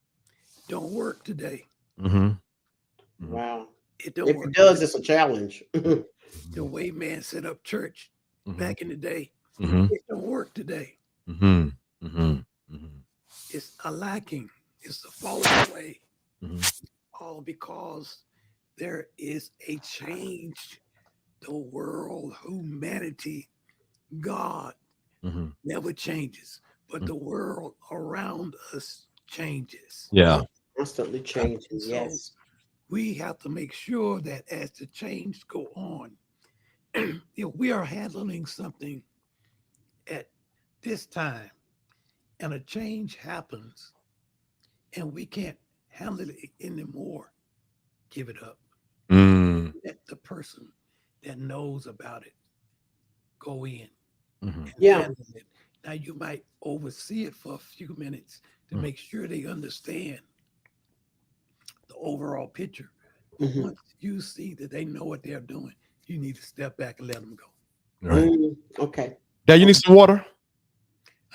[SPEAKER 1] don't work today.
[SPEAKER 3] Mm-hmm. Mm-hmm.
[SPEAKER 2] Wow.
[SPEAKER 1] It don't
[SPEAKER 2] If
[SPEAKER 1] work
[SPEAKER 2] it
[SPEAKER 1] today.
[SPEAKER 2] does, it's a challenge.
[SPEAKER 1] The way man set up church
[SPEAKER 3] Mm-hmm.
[SPEAKER 1] back in the day,
[SPEAKER 3] Mm-hmm.
[SPEAKER 1] it don't work today.
[SPEAKER 3] Mm-hmm. Mm-hmm. Mm-hmm.
[SPEAKER 1] It's a lacking. It's a falling away.
[SPEAKER 3] Mm-hmm.
[SPEAKER 1] All because there is a change. The world, humanity, God
[SPEAKER 3] Mm-hmm.
[SPEAKER 1] never changes, but the world around us changes.
[SPEAKER 3] Yeah.
[SPEAKER 2] Constantly
[SPEAKER 1] And
[SPEAKER 2] changing.
[SPEAKER 1] so
[SPEAKER 2] Yes.
[SPEAKER 1] we have to make sure that as the change go on, if we are handling something at this time and a change happens and we can't handle it anymore, give it up.
[SPEAKER 3] Mm.
[SPEAKER 1] Let the person that knows about it go in
[SPEAKER 3] Mm-hmm.
[SPEAKER 1] and
[SPEAKER 2] Yeah.
[SPEAKER 1] handle it. Now you might oversee it for a few minutes to make sure they understand the overall picture. But
[SPEAKER 2] Mhm.
[SPEAKER 1] once you see that they know what they're doing, you need to step back and let them go.
[SPEAKER 3] All right.
[SPEAKER 2] Okay.
[SPEAKER 3] Dad, you need some water?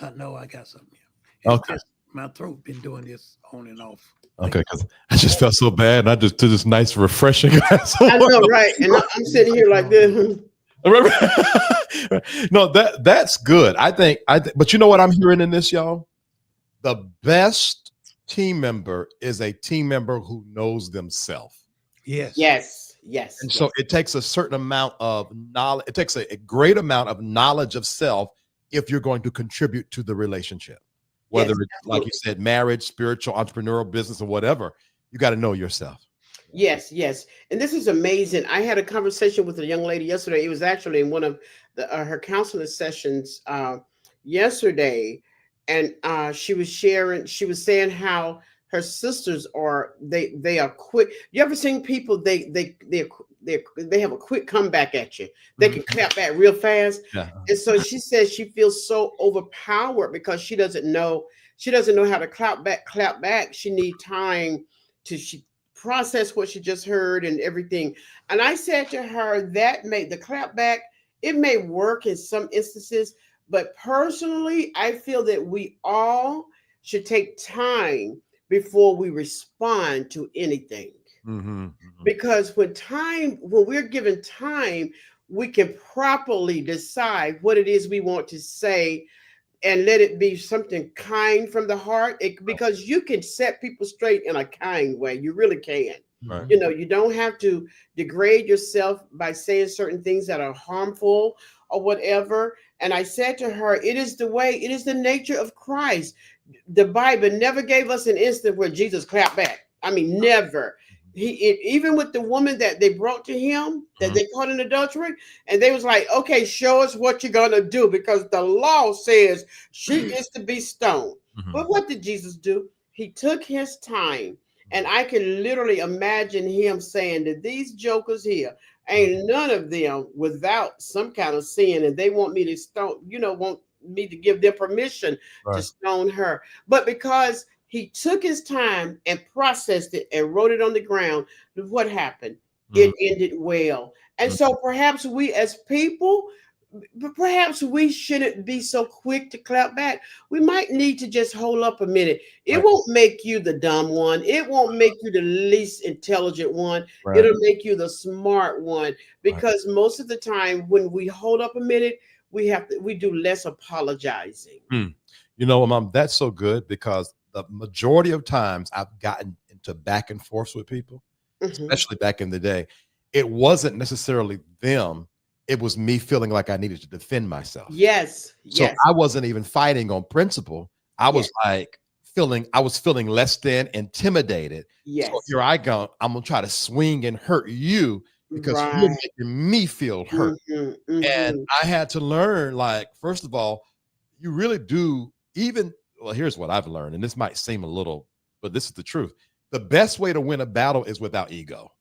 [SPEAKER 1] I know I got something here. It's
[SPEAKER 3] Okay.
[SPEAKER 1] just my throat been doing this on and off
[SPEAKER 3] Okay,
[SPEAKER 1] lately.
[SPEAKER 3] because I just felt so bad, and I just took this nice, refreshing glass of
[SPEAKER 2] I know, right? And I'm sitting here like this.
[SPEAKER 3] water. No, that's good. But you know what I'm hearing in this, y'all? The best team member is a team member who knows themselves.
[SPEAKER 1] Yes.
[SPEAKER 2] Yes. Yes.
[SPEAKER 3] And so
[SPEAKER 2] Yes.
[SPEAKER 3] it takes a certain amount of knowledge. It takes a great amount of knowledge of self if you're going to contribute to the relationship, whether
[SPEAKER 2] Yes.
[SPEAKER 3] it's like you
[SPEAKER 2] Absolutely.
[SPEAKER 3] said, marriage, spiritual, entrepreneurial, business, or whatever. You got to know yourself.
[SPEAKER 2] Yes, yes. And this is amazing. I had a conversation with a young lady yesterday. It was actually in one of her counseling sessions yesterday. And she was sharing, she was saying how her sisters are, they are quick. You ever seen people, they have a quick comeback at you. They
[SPEAKER 3] Mhm.
[SPEAKER 2] can clap back real fast.
[SPEAKER 3] Yeah.
[SPEAKER 2] And so she says she feels so overpowered because she doesn't know how to clap back. She need time to she process what she just heard and everything. And I said to her, that made the clap back, it may work in some instances, but personally, I feel that we all should take time before we respond to anything.
[SPEAKER 3] Mm-hmm.
[SPEAKER 2] Because when we're given time, we can properly decide what it is we want to say and let it be something kind from the heart because you can set people straight in a kind way. You really can.
[SPEAKER 3] Right.
[SPEAKER 2] You know, you don't have to degrade yourself by saying certain things that are harmful or whatever. And I said to her, it is the way, it is the nature of Christ. The Bible never gave us an instant where Jesus clapped back. I mean, never. Even with the woman that they brought to him that
[SPEAKER 3] Mhm.
[SPEAKER 2] they caught in adultery, and they was like, okay, show us what you're gonna do because the law says she is to be stoned.
[SPEAKER 3] Mhm.
[SPEAKER 2] But what did Jesus do? He took his time, and I can literally imagine him saying that these jokers here ain't none of them without some kind of sin, and they want me to stone, want me to give them permission to
[SPEAKER 3] Right.
[SPEAKER 2] stone her. But because he took his time and processed it and wrote it on the ground, what happened?
[SPEAKER 3] Mhm.
[SPEAKER 2] It ended well. And
[SPEAKER 3] Mhm.
[SPEAKER 2] so perhaps we as people, but perhaps we shouldn't be so quick to clap back. We might need to just hold up a minute. It
[SPEAKER 3] Right.
[SPEAKER 2] won't make you the dumb one. It won't make you the least intelligent one.
[SPEAKER 3] Right.
[SPEAKER 2] It'll make you the smart one.
[SPEAKER 3] Right.
[SPEAKER 2] Because most of the time when we hold up a minute, we do less apologizing.
[SPEAKER 3] Hmm. You know, Mom, that's so good because the majority of times I've gotten into back and forth with people,
[SPEAKER 2] Hmm.
[SPEAKER 3] especially back in the day, it wasn't necessarily them. It was me feeling like I needed to defend myself.
[SPEAKER 2] Yes,
[SPEAKER 3] So
[SPEAKER 2] yes,
[SPEAKER 3] I wasn't even fighting on principle. I
[SPEAKER 2] yes,
[SPEAKER 3] was like I was feeling less than intimidated. So
[SPEAKER 2] yes.
[SPEAKER 3] here I go. I'm gonna try to swing and hurt you because you're
[SPEAKER 2] Right.
[SPEAKER 3] making me feel hurt.
[SPEAKER 2] Hmm.
[SPEAKER 3] And
[SPEAKER 2] Hmm.
[SPEAKER 3] I had to learn, like, first of all, you really do even well, here's what I've learned, and this might seem a little, but this is the truth. The best way to win a battle is without ego.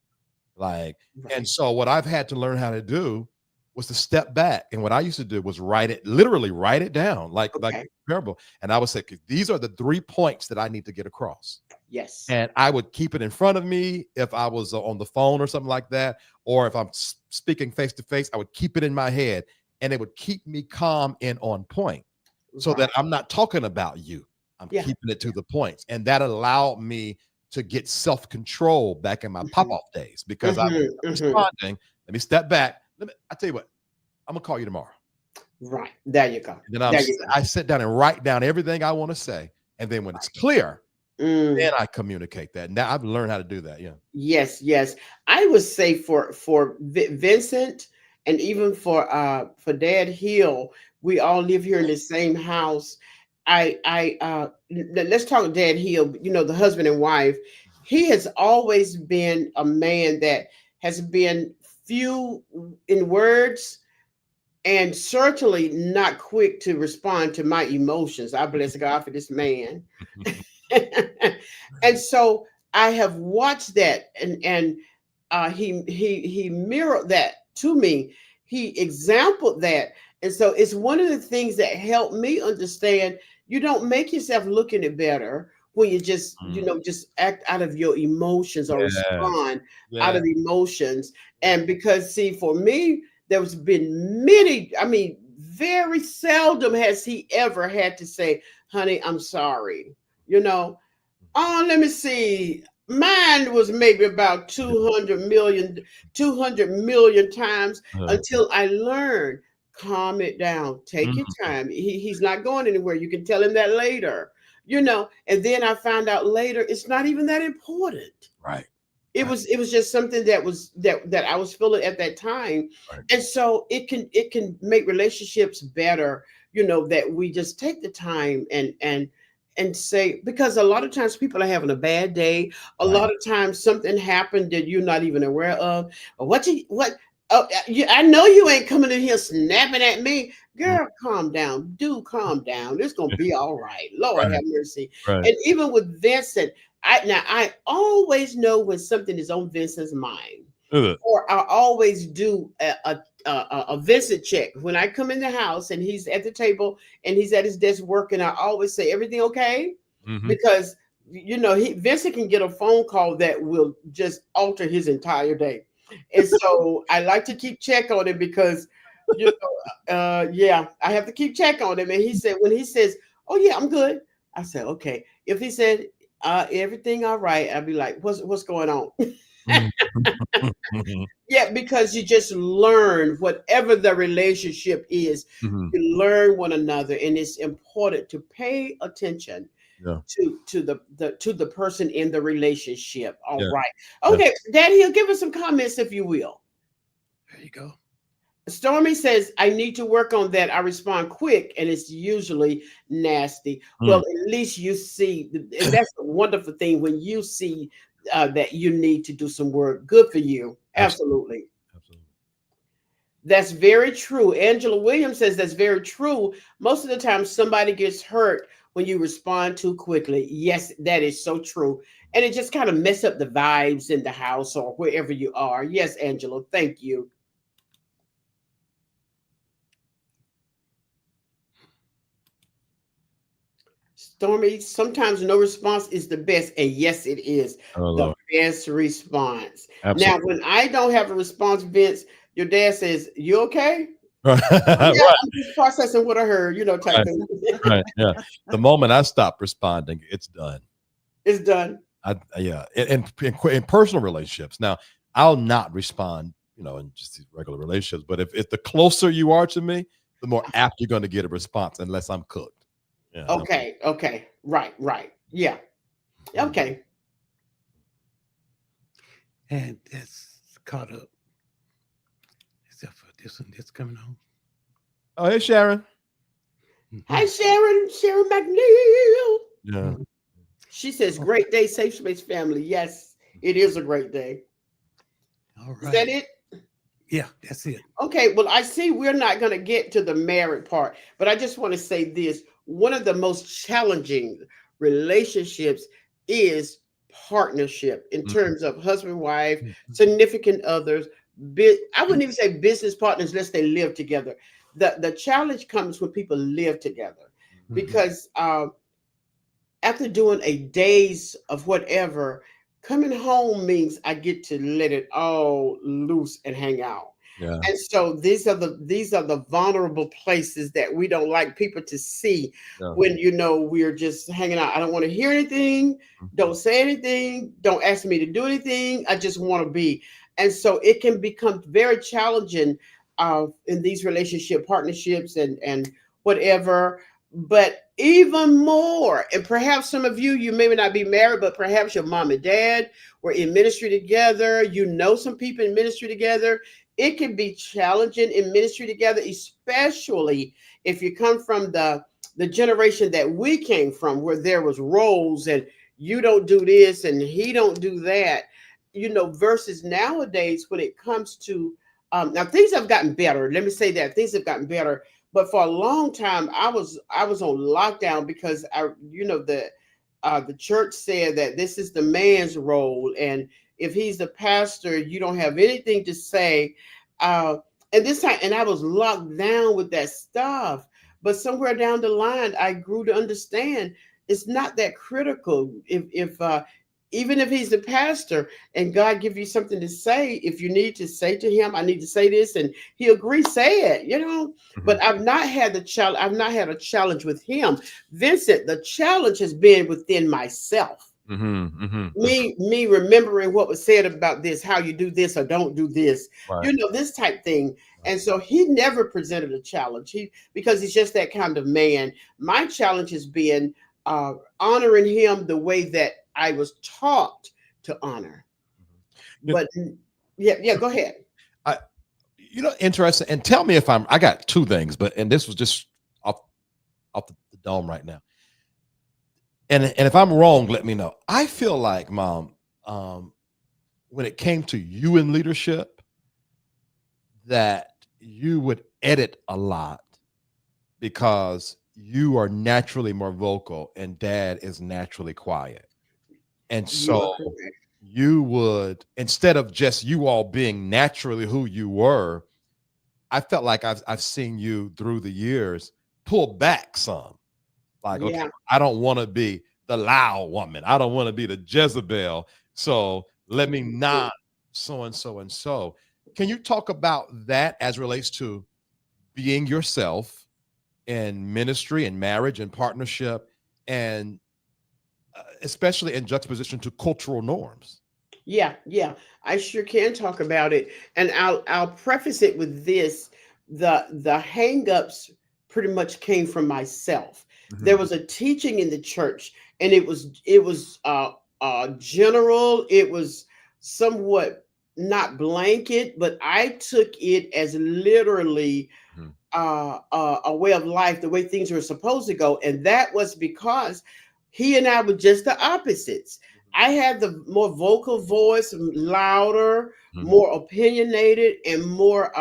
[SPEAKER 3] Like, and
[SPEAKER 2] Right.
[SPEAKER 3] so what I've had to learn how to do was to step back. And what I used to do was write it, literally write it down, like
[SPEAKER 2] Okay.
[SPEAKER 3] parable. And I would say, "'Cause these are the 3 points that I need to get across."
[SPEAKER 2] Yes.
[SPEAKER 3] And I would keep it in front of me if I was on the phone or something like that, or if I'm speaking face to face, I would keep it in my head, and it would keep me calm and on point, so that
[SPEAKER 2] Right.
[SPEAKER 3] I'm not talking about you. I'm
[SPEAKER 2] Yeah.
[SPEAKER 3] keeping it to the points, and that allowed me to get self control back in my pop
[SPEAKER 2] Hmm.
[SPEAKER 3] off days because I was
[SPEAKER 2] Hmm. Hmm.
[SPEAKER 3] responding. Let me step back. I tell you what, I'm gonna call you tomorrow.
[SPEAKER 2] Right. There you go.
[SPEAKER 3] And then
[SPEAKER 2] There you
[SPEAKER 3] I sit down and write down everything I want to say, and then when it's clear,
[SPEAKER 2] go. Mm.
[SPEAKER 3] then I communicate that. Now I've learned how to do that. Yeah.
[SPEAKER 2] Yes, yes. I would say for Vincent and even for Dad Hill, we all live here in the same house. Let's talk Dad Hill, the husband and wife. He has always been a man that has been few in words and certainly not quick to respond to my emotions. I bless God for this man. And so I have watched that, and he mirrored that to me. He exampled that, and so it's one of the things that helped me understand. You don't make yourself look any better when you just
[SPEAKER 3] Mm.
[SPEAKER 2] just act out of your emotions or
[SPEAKER 3] Yes.
[SPEAKER 2] respond out
[SPEAKER 3] Yeah.
[SPEAKER 2] of emotions.
[SPEAKER 3] Yeah.
[SPEAKER 2] And because see, for me, there's been many. I mean, very seldom has he ever had to say, "Honey, I'm sorry." You know, oh, let me see. Mine was maybe about 200 million times
[SPEAKER 3] Uh,
[SPEAKER 2] until I learned, calm it down, take your
[SPEAKER 3] mm,
[SPEAKER 2] time. He's not going anywhere. You can tell him that later, and then I found out later it's not even that important.
[SPEAKER 3] right.
[SPEAKER 2] it
[SPEAKER 3] Right.
[SPEAKER 2] was it was just something that I was feeling at that time.
[SPEAKER 3] Right.
[SPEAKER 2] And so it can make relationships better, that we just take the time and say, because a lot of times people are having a bad day. A
[SPEAKER 3] Right.
[SPEAKER 2] lot of times something happened that you're not even aware of. Or what oh, I know you ain't coming in here snapping at me.
[SPEAKER 3] Mm,
[SPEAKER 2] Girl, calm down. Do calm down. It's gonna be all right. Lord
[SPEAKER 3] right.
[SPEAKER 2] have mercy.
[SPEAKER 3] Right.
[SPEAKER 2] And even with Vincent, I always know when something is on Vincent's mind,
[SPEAKER 3] Ugh.
[SPEAKER 2] or I always do a Vincent check when I come in the house and he's at the table and he's at his desk working. I always say, everything okay?
[SPEAKER 3] Mhm.
[SPEAKER 2] Because Vincent can get a phone call that will just alter his entire day, and so I like to keep check on him because yeah, I have to keep check on him. And he said, when he says, "Oh yeah, I'm good," I said, "Okay." If he said, "Everything all right," I'd be like, "What's going on?"
[SPEAKER 3] Mhm. Mhm.
[SPEAKER 2] Yeah, because you just learn whatever the relationship is,
[SPEAKER 3] Mhm.
[SPEAKER 2] you learn one another, and it's important to pay attention
[SPEAKER 3] Yeah.
[SPEAKER 2] to the person in the relationship. All
[SPEAKER 3] Yeah.
[SPEAKER 2] right.
[SPEAKER 3] Yeah.
[SPEAKER 2] Okay, Daddy, he'll give us some comments if you will.
[SPEAKER 1] There you go.
[SPEAKER 2] Stormy says, I need to work on that. I respond quick and it's usually nasty. Well,
[SPEAKER 3] Mm.
[SPEAKER 2] at least you see, and that's a wonderful thing when you see that you need to do some work. Good for you.
[SPEAKER 3] Absolutely.
[SPEAKER 2] Absolutely.
[SPEAKER 3] Absolutely.
[SPEAKER 2] That's very true. Angela Williams says that's very true. Most of the time, somebody gets hurt when you respond too quickly. Yes, that is so true. And it just kind of mess up the vibes in the house or wherever you are. Yes, Angela, thank you. Stormy, sometimes no response is the best. And yes, it is
[SPEAKER 3] Oh,
[SPEAKER 2] the
[SPEAKER 3] Lord.
[SPEAKER 2] best response. Now,
[SPEAKER 3] Absolutely.
[SPEAKER 2] when I don't have a response, Vince, your dad says, You okay? Yeah,
[SPEAKER 3] Right,
[SPEAKER 2] I'm just processing what I heard, type
[SPEAKER 3] right,
[SPEAKER 2] thing.
[SPEAKER 3] right. Yeah. The moment I stop responding, it's done.
[SPEAKER 2] It's done.
[SPEAKER 3] Yeah, in personal relationships. Now, I'll not respond, in just these regular relationships. But if the closer you are to me, the more apt you're going to get a response, unless I'm cooked. Yeah.
[SPEAKER 2] Okay, okay. Right, right. Yeah.
[SPEAKER 3] Mhm.
[SPEAKER 2] Okay.
[SPEAKER 1] And that's caught up, except for this one that's coming on.
[SPEAKER 3] Oh, hey, Sharon.
[SPEAKER 2] Hi,
[SPEAKER 1] Mhm.
[SPEAKER 2] Sharon McNeil.
[SPEAKER 3] Yeah.
[SPEAKER 1] Mhm.
[SPEAKER 2] She says,
[SPEAKER 1] Oh,
[SPEAKER 2] great day, Safe Space family. Yes, it is a great day.
[SPEAKER 1] all
[SPEAKER 2] Is that
[SPEAKER 1] right.
[SPEAKER 2] it?
[SPEAKER 1] Yeah, that's it.
[SPEAKER 2] Okay, well, I see we're not going to get to the married part, but I just want to say this. One of the most challenging relationships is partnership in
[SPEAKER 3] Mhm.
[SPEAKER 2] terms of husband, wife,
[SPEAKER 1] Mhm.
[SPEAKER 2] significant others. I wouldn't even say business partners unless they live together. The challenge comes when people live together
[SPEAKER 1] Mhm.
[SPEAKER 2] because after doing a days of whatever, coming home means I get to let it all loose and hang out.
[SPEAKER 3] Yeah.
[SPEAKER 2] And so these are the vulnerable places that we don't like people to see
[SPEAKER 3] Yeah.
[SPEAKER 2] when we're just hanging out. I don't want to hear anything,
[SPEAKER 3] Mhm.
[SPEAKER 2] don't say anything, don't ask me to do anything. I just want to be. And so it can become very challenging in these relationship partnerships and whatever, but even more, and perhaps some of you maybe not be married, but perhaps your mom and dad were in ministry together, some people in ministry together. It can be challenging in ministry together, especially if you come from the generation that we came from, where there was roles and you don't do this and he don't do that, versus nowadays when it comes to now things have gotten better. Let me say that things have gotten better, but for a long time, I was on lockdown because the church said that this is the man's role, and if he's the pastor, you don't have anything to say. Uh, and this time, and I was locked down with that stuff. But somewhere down the line, I grew to understand it's not that critical. If even if he's the pastor and God give you something to say, if you need to say to him, I need to say this, and he agrees, say it.
[SPEAKER 3] Mhm.
[SPEAKER 2] But I've not had the challenge. I've not had a challenge with him, Vincent. The challenge has been within myself.
[SPEAKER 3] Mhm. Mhm. Mhm.
[SPEAKER 2] Me remembering what was said about this, how you do this or don't do this,
[SPEAKER 3] Right.
[SPEAKER 2] this type thing.
[SPEAKER 3] Right.
[SPEAKER 2] And so he never presented a challenge. Because he's just that kind of man. My challenge has been honoring him the way that I was taught to honor.
[SPEAKER 3] You
[SPEAKER 2] But yeah, yeah, go ahead.
[SPEAKER 3] I interesting. And tell me if I got two things, and this was just off the dome right now. And if I'm wrong, let me know. I feel like, Mom, um, when it came to you in leadership, that you would edit a lot because you are naturally more vocal and Dad is naturally quiet. And
[SPEAKER 2] You are
[SPEAKER 3] so
[SPEAKER 2] correct.
[SPEAKER 3] you would, instead of just you all being naturally who you were, I felt like I've seen you through the years pull back some. Like, okay,
[SPEAKER 2] Yeah.
[SPEAKER 3] I don't want to be the loud woman. I don't want to be the Jezebel. So let me not so and so and so. Can you talk about that as relates to being yourself in ministry and marriage and partnership, and especially in juxtaposition to cultural norms?
[SPEAKER 2] Yeah, yeah, I sure can talk about it, and I'll preface it with this: the hangups pretty much came from myself. There
[SPEAKER 3] Mhm.
[SPEAKER 2] was a teaching in the church, and it was general. It was somewhat not blanket, but I took it as literally
[SPEAKER 3] Mhm.
[SPEAKER 2] a way of life, the way things were supposed to go. And that was because he and I were just the opposites. I had the more vocal voice, louder,
[SPEAKER 3] Mhm.
[SPEAKER 2] more opinionated, and more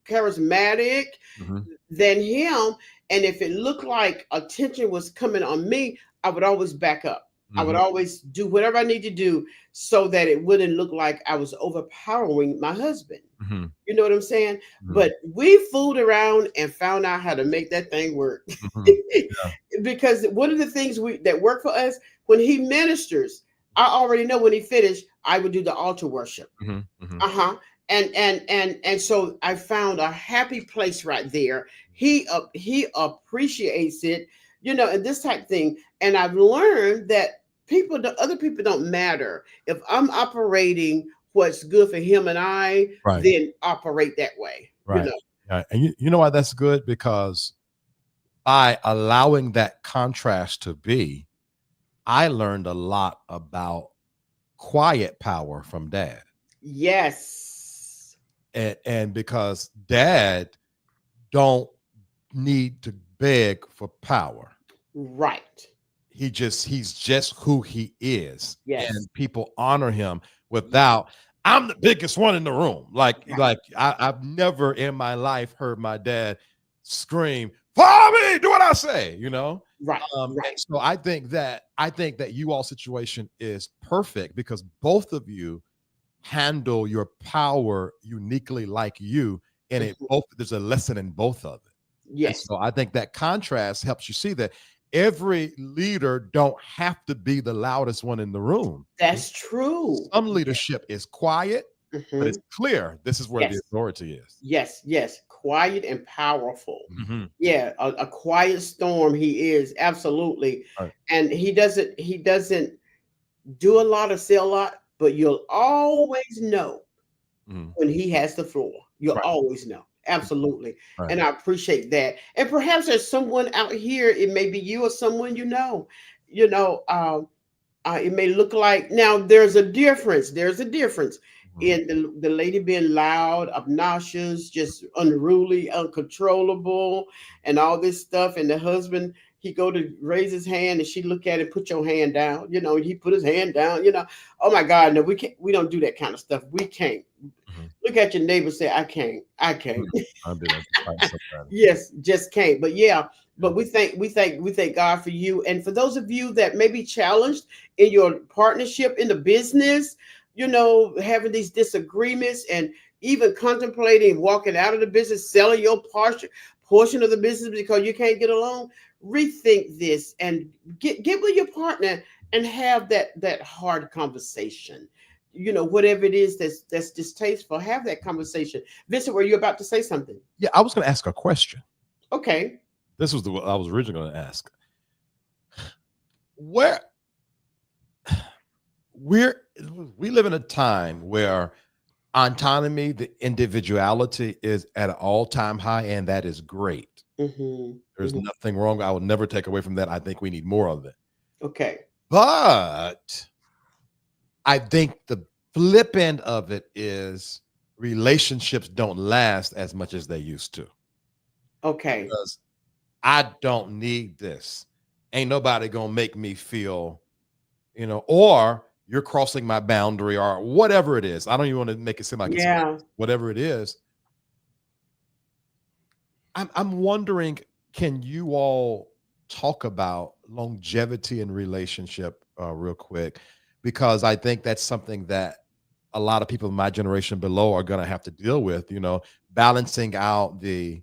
[SPEAKER 2] charismatic
[SPEAKER 3] Mhm.
[SPEAKER 2] than him. And if it looked like attention was coming on me, I would always back up. I would
[SPEAKER 3] Mhm.
[SPEAKER 2] always do whatever I need to do so that it wouldn't look like I was overpowering my husband.
[SPEAKER 3] Mhm.
[SPEAKER 2] You know what I'm saying?
[SPEAKER 3] Mhm.
[SPEAKER 2] But we fooled around and found out how to make that thing work.
[SPEAKER 3] Mhm. Yeah.
[SPEAKER 2] Because one of the things that work for us when he ministers, I already know when he finished, I would do the altar worship.
[SPEAKER 3] Hmm. Hmm.
[SPEAKER 2] Uh-huh. And so I found a happy place right there. He appreciates it, and this type thing. And I've learned that the other people don't matter. If I'm operating what's good for him and I,
[SPEAKER 3] Right.
[SPEAKER 2] then operate that way.
[SPEAKER 3] Right. Right. And you know why that's good? Because by allowing that contrast to be, I learned a lot about quiet power from dad.
[SPEAKER 2] Yes.
[SPEAKER 3] And because dad don't need to beg for power.
[SPEAKER 2] Right.
[SPEAKER 3] He's just who he is.
[SPEAKER 2] Yes.
[SPEAKER 3] And people honor him without I'm the biggest one in the room.
[SPEAKER 2] Right.
[SPEAKER 3] I've never in my life heard my dad scream, follow me, do what I say,
[SPEAKER 2] Right.
[SPEAKER 3] And
[SPEAKER 2] Right.
[SPEAKER 3] so I think that you all situation is perfect because both of you handle your power uniquely like you, and it
[SPEAKER 2] Mhm.
[SPEAKER 3] both there's a lesson in both of it. And
[SPEAKER 2] Yes.
[SPEAKER 3] so I think that contrast helps you see that every leader don't have to be the loudest one in the room.
[SPEAKER 2] That's true.
[SPEAKER 3] Some
[SPEAKER 2] Yes.
[SPEAKER 3] leadership is quiet, but it's
[SPEAKER 2] Mhm.
[SPEAKER 3] clear this is where the
[SPEAKER 2] Yes.
[SPEAKER 3] authority is.
[SPEAKER 2] Yes, yes, quiet and powerful.
[SPEAKER 3] Mhm.
[SPEAKER 2] Yeah, a quiet storm he is, absolutely.
[SPEAKER 3] Right.
[SPEAKER 2] And he doesn't do a lot or say a lot, but you'll always know
[SPEAKER 3] Mhm.
[SPEAKER 2] when he has the floor. You'll
[SPEAKER 3] Right.
[SPEAKER 2] always know. Absolutely.
[SPEAKER 3] Right.
[SPEAKER 2] And I appreciate that. And perhaps there's someone out here, it may be you or someone you know, it may look like now there's a difference. There's a difference
[SPEAKER 3] Mhm.
[SPEAKER 2] in the lady being loud, obnoxious, just unruly, uncontrollable, and all this stuff. And the husband, he go to raise his hand, and she look at it, put your hand down. He put his hand down. Oh my God, no, we can't. We don't do that kind of stuff. We can't.
[SPEAKER 3] Mhm.
[SPEAKER 2] Look at your neighbor, say, I can't. I can't.
[SPEAKER 3] Mhm. I do that right sometimes.
[SPEAKER 2] Yes, just can't. But yeah,
[SPEAKER 3] Yeah.
[SPEAKER 2] but we thank God for you, and for those of you that may be challenged in your partnership in the business, having these disagreements and even contemplating walking out of the business, selling your portion of the business because you can't get along. Rethink this and get with your partner and have that hard conversation. Whatever it is that's distasteful, have that conversation. Vincent, were you about to say something?
[SPEAKER 3] Yeah, I was going to ask a question.
[SPEAKER 2] Okay.
[SPEAKER 3] This was what I was originally going to ask. Where we're we live in a time where autonomy, the individuality is at an all-time high, and that is great.
[SPEAKER 2] Mm-hmm.
[SPEAKER 3] There's
[SPEAKER 2] Hmm.
[SPEAKER 3] nothing wrong. I would never take away from that. I think we need more of it.
[SPEAKER 2] Okay.
[SPEAKER 3] But I think the flip end of it is relationships don't last as much as they used to
[SPEAKER 2] Okay.
[SPEAKER 3] because I don't need this. Ain't nobody gonna make me feel, or you're crossing my boundary or whatever it is. I don't even want to make it seem like it's
[SPEAKER 2] Yeah.
[SPEAKER 3] whatever it is. I'm wondering, can you all talk about longevity in relationship real quick? Because I think that's something that a lot of people in my generation below are going to have to deal with, balancing out the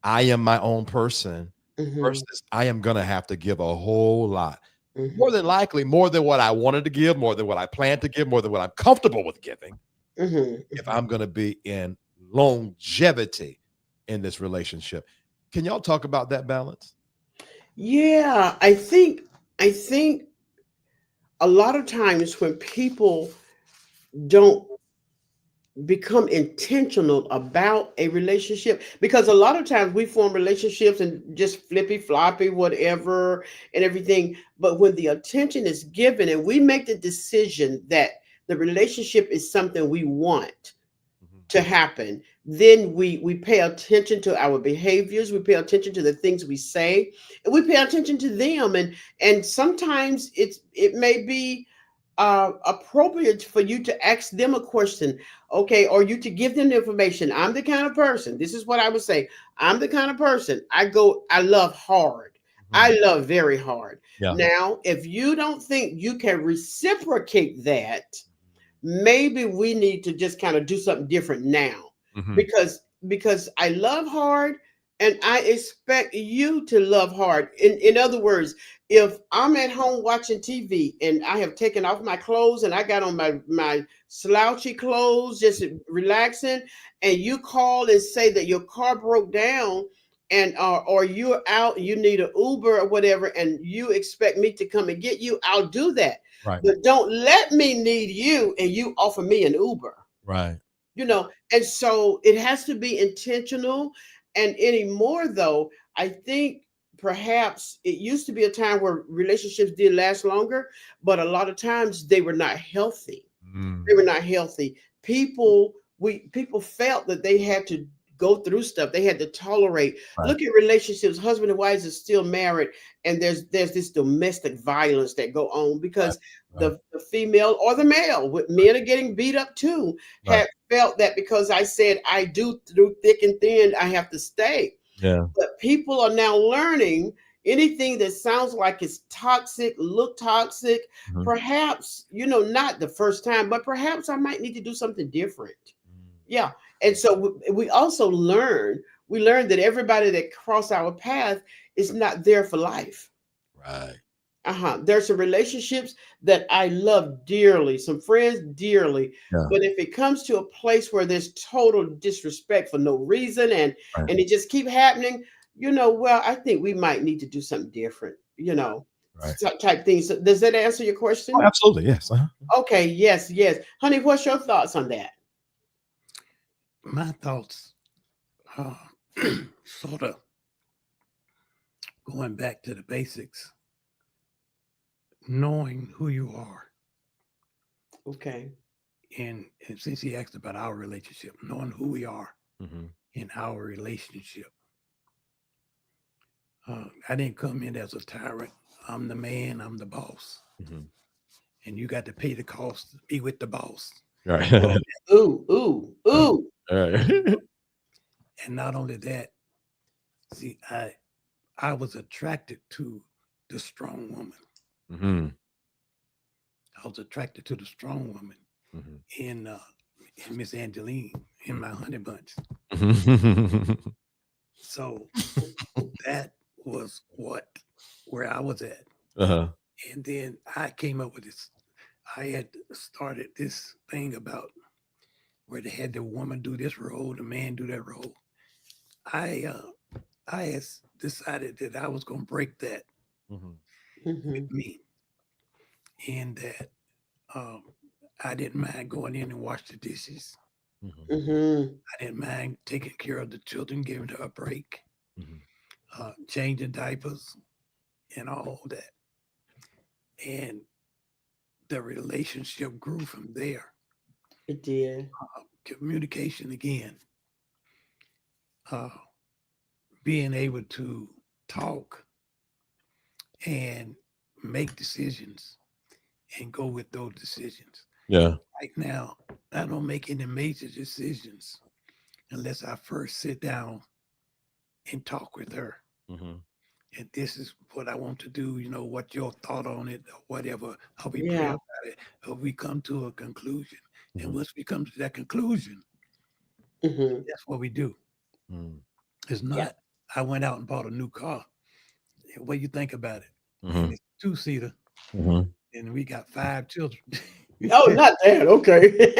[SPEAKER 3] I am my own person
[SPEAKER 2] Mm-hmm.
[SPEAKER 3] versus I am going to have to give a whole lot. More
[SPEAKER 2] Mm-hmm.
[SPEAKER 3] than likely, more than what I wanted to give, more than what I planned to give, more than what I'm comfortable with giving if
[SPEAKER 2] Mm-hmm.
[SPEAKER 3] I'm going to be in longevity in this relationship. Can y'all talk about that balance?
[SPEAKER 2] Yeah. I think a lot of times when people don't become intentional about a relationship, because a lot of times we form relationships and just flippy floppy whatever and everything, but when the attention is given and we make the decision that the relationship is something we want
[SPEAKER 3] Mhm.
[SPEAKER 2] to happen, then we pay attention to our behaviors, we pay attention to the things we say, and we pay attention to them, and sometimes it may be appropriate for you to ask them a question, okay, or you to give them the information. I'm the kind of person, this is what I would say, I'm the kind of person, I love hard,
[SPEAKER 3] Mhm.
[SPEAKER 2] I love very hard.
[SPEAKER 3] Yeah.
[SPEAKER 2] Now if you don't think you can reciprocate that, maybe we need to just kind of do something different now,
[SPEAKER 3] Mhm.
[SPEAKER 2] because I love hard, and I expect you to love hard. In other words, if I'm at home watching TV and I have taken off my clothes and I got on my slouchy clothes, just relaxing, and you call and say that your car broke down, and or you're out, you need an Uber or whatever, and you expect me to come and get you, I'll do that.
[SPEAKER 3] Right.
[SPEAKER 2] But don't let me need you and you offer me an Uber.
[SPEAKER 3] Right.
[SPEAKER 2] And so it has to be intentional. And anymore though, I think perhaps it used to be a time where relationships did last longer, but a lot of times they were not healthy.
[SPEAKER 3] Mm.
[SPEAKER 2] They were not healthy. People felt that they had to go through stuff. They had to tolerate.
[SPEAKER 3] Right.
[SPEAKER 2] Look at relationships. Husband and wives are still married, and there's this domestic violence that go on
[SPEAKER 3] Right.
[SPEAKER 2] because
[SPEAKER 3] Right.
[SPEAKER 2] the female or the male, with men are getting beat up too,
[SPEAKER 3] Right.
[SPEAKER 2] had felt that because I said I do through thick and thin, I have to stay.
[SPEAKER 3] Yeah.
[SPEAKER 2] But people are now learning anything that sounds like it's toxic, look toxic,
[SPEAKER 3] Mhm.
[SPEAKER 2] perhaps, not the first time, but perhaps I might need to do something different. Yeah. And so we also we learn that everybody that cross our path is not there for life.
[SPEAKER 3] Right.
[SPEAKER 2] There's some relationships that I love dearly, some friends dearly.
[SPEAKER 3] Yeah.
[SPEAKER 2] But if it comes to a place where there's total disrespect for no reason, and
[SPEAKER 3] Right.
[SPEAKER 2] it just keep happening, well, I think we might need to do something different,
[SPEAKER 3] Right.
[SPEAKER 2] type things. So does that answer your
[SPEAKER 3] Oh,
[SPEAKER 2] question?
[SPEAKER 3] absolutely. Yes. Uh-huh.
[SPEAKER 2] Okay, yes, yes. Honey, what's your thoughts on that?
[SPEAKER 1] My thoughts are sort of going back to the basics, knowing who you are.
[SPEAKER 2] Okay.
[SPEAKER 1] And since he asked about our relationship, knowing who we are
[SPEAKER 3] Mhm.
[SPEAKER 1] in our relationship. I didn't come in as a tyrant. I'm the man, I'm the boss.
[SPEAKER 3] Mhm.
[SPEAKER 1] And you got to pay the cost to be with the boss.
[SPEAKER 3] Right.
[SPEAKER 2] Ooh, ooh, ooh.
[SPEAKER 3] All right.
[SPEAKER 1] And not only that, see, I was attracted to the strong woman.
[SPEAKER 3] Mhm.
[SPEAKER 1] I was attracted to the strong woman
[SPEAKER 3] Mhm.
[SPEAKER 1] in Miss Angeline in my honey bunch.
[SPEAKER 3] Mhm.
[SPEAKER 1] So that was where I was at.
[SPEAKER 3] Uh-huh.
[SPEAKER 1] And then I came up with this. I had started this thing about where they had the woman do this role, the man do that role. I had decided that I was going to break that
[SPEAKER 3] Mhm.
[SPEAKER 1] with
[SPEAKER 2] Hmm.
[SPEAKER 1] me, and that um, I didn't mind going in and wash the dishes.
[SPEAKER 3] Mhm.
[SPEAKER 2] Hmm.
[SPEAKER 1] I didn't mind taking care of the children, giving her a break,
[SPEAKER 3] Mhm.
[SPEAKER 1] changing diapers, and all that. And the relationship grew from there.
[SPEAKER 2] It did.
[SPEAKER 1] Communication again, uh, being able to talk and make decisions and go with those decisions.
[SPEAKER 3] Yeah.
[SPEAKER 1] Right now, I don't make any major decisions unless I first sit down and talk with her.
[SPEAKER 3] Mhm.
[SPEAKER 1] And this is what I want to do. What your thought on it, or whatever. How we pray
[SPEAKER 2] Yeah.
[SPEAKER 1] about it, or we come to a conclusion. And
[SPEAKER 3] Mhm.
[SPEAKER 1] once we come to that conclusion,
[SPEAKER 2] Hmm.
[SPEAKER 1] that's what we do.
[SPEAKER 3] Mhm.
[SPEAKER 1] It's
[SPEAKER 2] Yeah.
[SPEAKER 1] not. I went out and bought a new car. What do you think about it? And
[SPEAKER 3] Mhm.
[SPEAKER 1] it's two-seater,
[SPEAKER 3] Mhm.
[SPEAKER 1] and we got 5 children.
[SPEAKER 2] Oh, not that. Okay.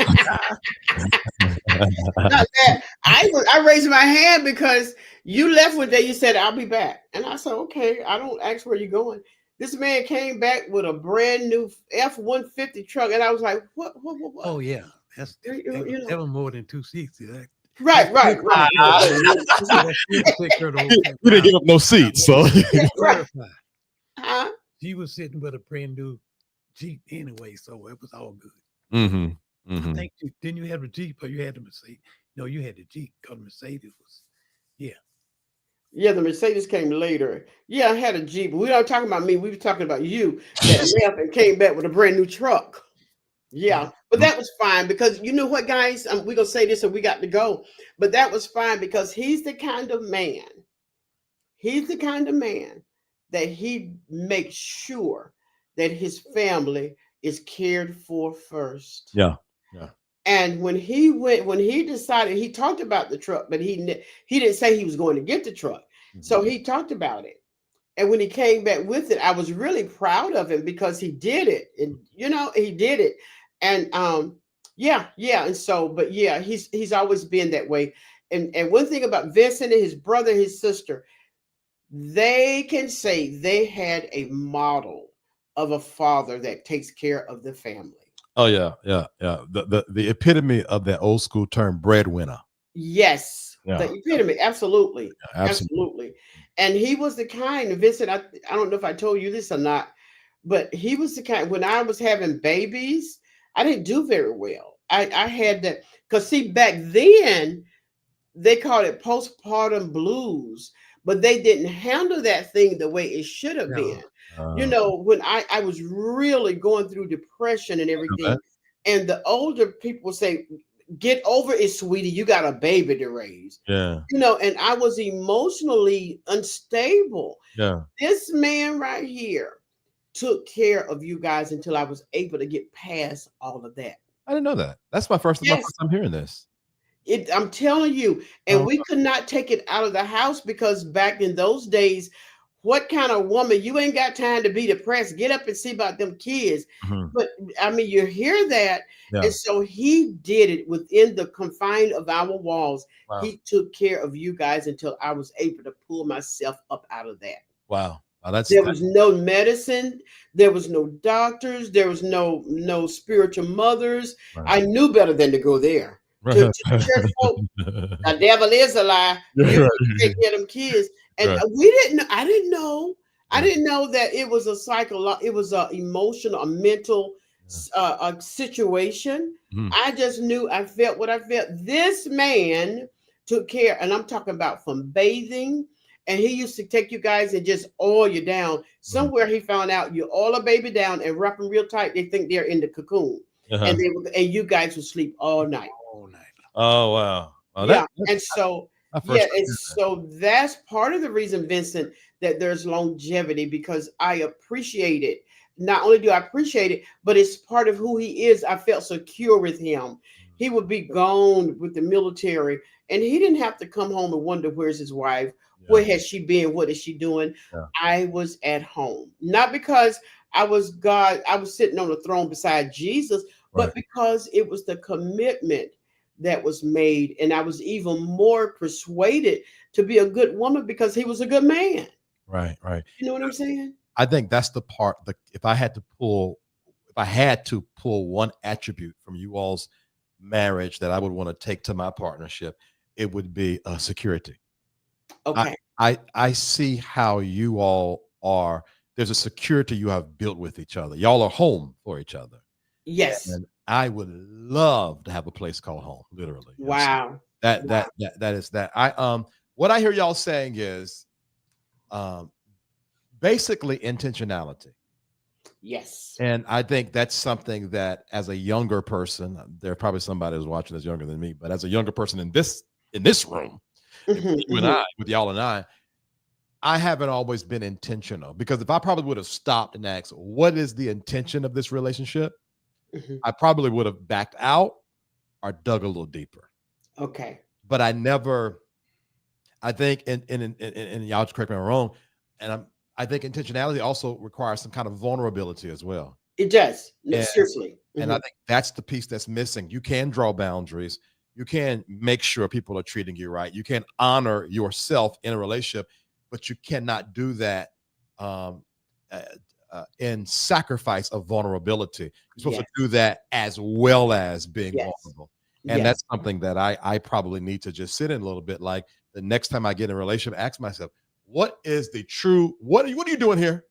[SPEAKER 2] Not that. I raised my hand because you left one day. You said I'll be back, and I said okay. I don't ask where you're going. This man came back with a brand new F-150 truck, and I was like, what, what, what, what?
[SPEAKER 1] Oh yeah, that's that was more than 2 seats. That
[SPEAKER 2] Right,
[SPEAKER 1] still
[SPEAKER 2] right,
[SPEAKER 1] take
[SPEAKER 2] right.
[SPEAKER 1] care of the whole.
[SPEAKER 2] Uh,
[SPEAKER 1] That still take care of the whole family.
[SPEAKER 3] We didn't
[SPEAKER 1] Now,
[SPEAKER 3] give up no seats, so
[SPEAKER 1] let's
[SPEAKER 2] right.
[SPEAKER 1] clarify.
[SPEAKER 2] Huh?
[SPEAKER 1] She was sitting with a brand new Jeep anyway, so it was all good.
[SPEAKER 3] Mhm.
[SPEAKER 1] I
[SPEAKER 3] Mhm.
[SPEAKER 1] think didn't you have the Jeep or you had the Mercedes? No, you had the Jeep because the Mercedes was yeah.
[SPEAKER 2] Yeah, the Mercedes came later. Yeah, I had a Jeep. We aren't talking about me. We were talking about you that left and came back with a brand new truck.
[SPEAKER 1] Well,
[SPEAKER 2] Yeah, but that was fine because you know what, guys? We're gonna say this and we got to go. But that was fine because he's the kind of man. He's the kind of man that he makes sure that his family is cared for first.
[SPEAKER 3] Yeah. Yeah.
[SPEAKER 2] And when he decided, he talked about the truck, but he didn't say he was going to get the truck.
[SPEAKER 3] Mhm.
[SPEAKER 2] So he talked about it. And when he came back with it, I was really proud of him because he did it. And he did it. And yeah, yeah. And so, but yeah, he's always been that way. And one thing about Vincent and his brother, his sister, they can say they had a model of a father that takes care of the family.
[SPEAKER 3] Oh yeah, yeah, yeah. The epitome of that old school term, breadwinner.
[SPEAKER 2] Yes, the
[SPEAKER 3] Yeah,
[SPEAKER 2] epitome. Absolutely.
[SPEAKER 3] absolutely.
[SPEAKER 2] Absolutely. And he was the kind, Vincent, I don't know if I told you this or not, but he was the kind, when I was having babies, I didn't do very well. I had that, because see, back then, they called it postpartum blues, but they didn't handle that thing the way it should have
[SPEAKER 3] Yeah.
[SPEAKER 2] been.
[SPEAKER 3] Uh,
[SPEAKER 2] When I was really going through depression and
[SPEAKER 3] I know that.
[SPEAKER 2] everything, and the older people would say, "Get over it, sweetie. You got a baby to raise."
[SPEAKER 3] Yeah,
[SPEAKER 2] And I was emotionally unstable.
[SPEAKER 3] yeah.
[SPEAKER 2] This man right here took care of you guys until I was able to get past all of that.
[SPEAKER 3] I didn't know that. That's my
[SPEAKER 2] Yes,
[SPEAKER 3] first time hearing this.
[SPEAKER 2] I'm telling you, and
[SPEAKER 3] Oh,
[SPEAKER 2] we could not take it out of the house because back in those days, what kind of woman, you ain't got time to be depressed? Get up and see about them kids.
[SPEAKER 3] mhm.
[SPEAKER 2] But I mean, you hear that,
[SPEAKER 3] Yeah.
[SPEAKER 2] and so he did it within the confine of our walls.
[SPEAKER 3] Wow.
[SPEAKER 2] He took care of you guys until I was able to pull myself up out of that.
[SPEAKER 3] Wow. Wow. That's
[SPEAKER 2] There
[SPEAKER 3] that.
[SPEAKER 2] was no medicine, there was no doctors, there was no spiritual mothers.
[SPEAKER 3] Right.
[SPEAKER 2] I knew better than to go there. To
[SPEAKER 3] Right.
[SPEAKER 2] the church folk, the devil is a lie. You
[SPEAKER 3] Right.
[SPEAKER 2] need to take care of them kids. And
[SPEAKER 3] Right.
[SPEAKER 2] we didn't know, I didn't know. I
[SPEAKER 3] Yeah.
[SPEAKER 2] didn't know that it was a it was a emotional, a mental
[SPEAKER 3] Yeah.
[SPEAKER 2] a situation.
[SPEAKER 3] Mhm.
[SPEAKER 2] I just knew, I felt what I felt. This man took care, and I'm talking about from bathing. And he used to take you guys and just oil you down.
[SPEAKER 3] Mhm.
[SPEAKER 2] Somewhere he found out you oil a baby down and wrap them real tight. They think they're in the cocoon,
[SPEAKER 3] Uh-huh.
[SPEAKER 2] and and you guys would sleep all night.
[SPEAKER 1] All night.
[SPEAKER 3] Oh wow. Well,
[SPEAKER 2] Yeah.
[SPEAKER 3] that's
[SPEAKER 2] And so,
[SPEAKER 3] my
[SPEAKER 2] yeah,
[SPEAKER 3] first time
[SPEAKER 2] and
[SPEAKER 3] hearing that.
[SPEAKER 2] so that's part of the reason, Vincent, that there's longevity, because I appreciate it. Not only do I appreciate it, but it's part of who he is. I felt secure with him. He would be gone with the military, and he didn't have to come home and wonder, where's his wife?
[SPEAKER 3] Yeah.
[SPEAKER 2] Where has she been? What is she doing?
[SPEAKER 3] Yeah.
[SPEAKER 2] I was at home. Not because I was God, I was sitting on the throne beside Jesus,
[SPEAKER 3] Right.
[SPEAKER 2] but because it was the commitment that was made. And I was even more persuaded to be a good woman because he was a good man.
[SPEAKER 3] Right. Right.
[SPEAKER 2] You know what I'm saying?
[SPEAKER 3] I think that's the part that if I had to pull one attribute from you all's marriage that I would want to take to my partnership, it would be security. I,
[SPEAKER 2] Okay.
[SPEAKER 3] I see how you all are. There's a security you have built with each other. Y'all are home for each other,
[SPEAKER 2] Yes.
[SPEAKER 3] and I would love to have a place called home. Literally, yes.
[SPEAKER 2] Wow.
[SPEAKER 3] That
[SPEAKER 2] Wow.
[SPEAKER 3] that that that is that. What I hear y'all saying is um basically intentionality.
[SPEAKER 2] Yes.
[SPEAKER 3] And I think that's something that as a younger person, there probably somebody who's watching that's younger than me, but as a younger person in this room,
[SPEAKER 2] Hmm.
[SPEAKER 3] you and I, with y'all and I haven't always been intentional because if I probably would have stopped and asked, what is the intention of this relationship?
[SPEAKER 2] Hmm.
[SPEAKER 3] I probably would have backed out or dug a little deeper.
[SPEAKER 2] Okay.
[SPEAKER 3] But I never, I think, and y'all just correct me if I'm wrong, and I think intentionality also requires some kind of vulnerability as well.
[SPEAKER 2] It does. No,
[SPEAKER 3] And
[SPEAKER 2] seriously.
[SPEAKER 3] and I think that's the piece that's missing. You can draw boundaries. You can make sure people are treating you right. You can honor yourself in a relationship, but you cannot do that um, uh, in sacrifice of vulnerability. You're supposed to
[SPEAKER 2] Yes.
[SPEAKER 3] do that as well as being
[SPEAKER 2] Yes.
[SPEAKER 3] vulnerable. And
[SPEAKER 2] Yes.
[SPEAKER 3] that's something that I probably need to just sit in a little bit. Like the next time I get in a relationship, ask myself, what is the true, what are you doing here?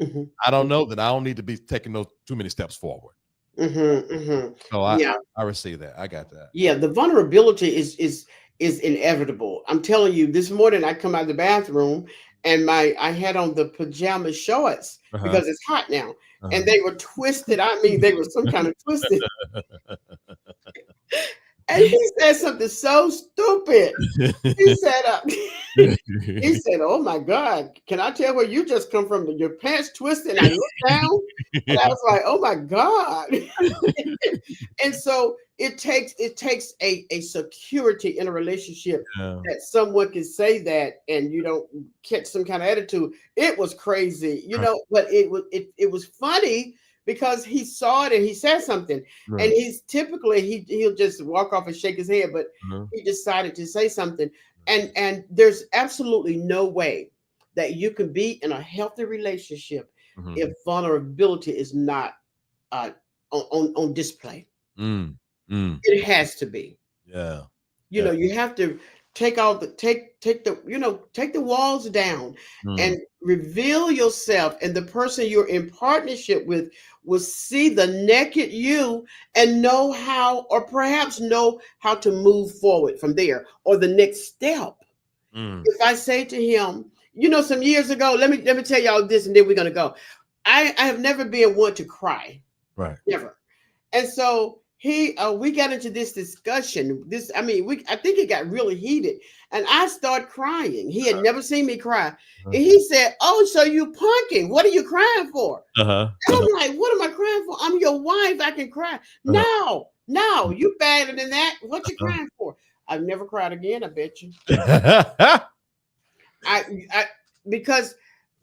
[SPEAKER 2] Hmm.
[SPEAKER 3] I don't know that I don't need to be taking those too many steps forward.
[SPEAKER 2] Hmm. Hmm.
[SPEAKER 3] So
[SPEAKER 2] Yeah.
[SPEAKER 3] I receive that. I got that.
[SPEAKER 2] Yeah. The vulnerability is inevitable. I'm telling you, this morning I come out of the bathroom and I had on the pajama shorts
[SPEAKER 3] Uh-huh.
[SPEAKER 2] because it's hot now.
[SPEAKER 3] Uh-huh.
[SPEAKER 2] And they were twisted. I mean, they were some kind of twisted. And he said something so stupid. He said, he said, "Oh my God, can I tell where you just come from? Your pants twisted." And I looked down and I was like, "Oh my God." And so it takes a security in a relationship
[SPEAKER 3] Yeah.
[SPEAKER 2] that someone can say that and you don't catch some kind of attitude. It was crazy,
[SPEAKER 3] Right.
[SPEAKER 2] but it was funny because he saw it and he said something. And
[SPEAKER 3] Right.
[SPEAKER 2] he's typically he'll just walk off and shake his head, but
[SPEAKER 3] Mhm.
[SPEAKER 2] he decided to say something. And there's absolutely no way that you can be in a healthy relationship
[SPEAKER 3] Mhm.
[SPEAKER 2] if vulnerability is not uh, on display.
[SPEAKER 3] Mm. Mm.
[SPEAKER 2] It has to be.
[SPEAKER 3] Yeah. Yeah.
[SPEAKER 2] You have to take the walls down
[SPEAKER 3] Mm.
[SPEAKER 2] and reveal yourself, and the person you're in partnership with will see the naked you and know how, or perhaps know how to move forward from there, or the next step.
[SPEAKER 3] Mm.
[SPEAKER 2] If I say to him, some years ago, let me tell y'all this, and then we're gonna go. I have never been one to cry,
[SPEAKER 3] Right.
[SPEAKER 2] never. And so we got into this discussion. I think it got really heated, and I started crying. He had never seen me cry, and he said, "Oh, so you punking? What are you crying for?"
[SPEAKER 3] Uh-huh.
[SPEAKER 2] And I'm like, "What am I crying for? I'm your wife. I can cry."
[SPEAKER 3] Uh-huh.
[SPEAKER 2] No, no, you better than that. What you crying for? I've never cried again. I bet you.
[SPEAKER 3] Uh-huh.
[SPEAKER 2] I because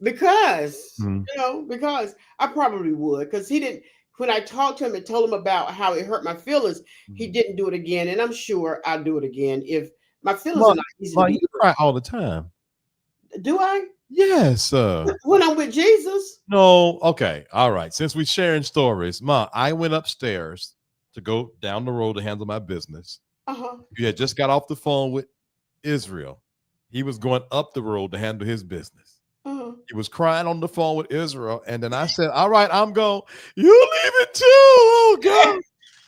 [SPEAKER 2] because
[SPEAKER 3] Mm.
[SPEAKER 2] because I probably would, because he didn't. When I talked to him and told him about how it hurt my feelings, he
[SPEAKER 3] Mhm.
[SPEAKER 2] didn't do it again, and I'm sure I'll do it again if my feelings
[SPEAKER 3] Ma,
[SPEAKER 2] are not easy to
[SPEAKER 3] Ma,
[SPEAKER 2] be
[SPEAKER 3] you cry all the time.
[SPEAKER 2] hurt. Do I?
[SPEAKER 3] Yes.
[SPEAKER 2] When I'm with Jesus?
[SPEAKER 3] No. Okay. All right. Since we sharing stories, Ma, I went upstairs to go down the road to handle my business.
[SPEAKER 2] Uh huh.
[SPEAKER 3] You had just got off the phone with Israel. He was going up the road to handle his business.
[SPEAKER 2] Uh huh.
[SPEAKER 3] He was crying on the phone with Israel. And then I said, all right, I'm going, you leave it too. Oh, God.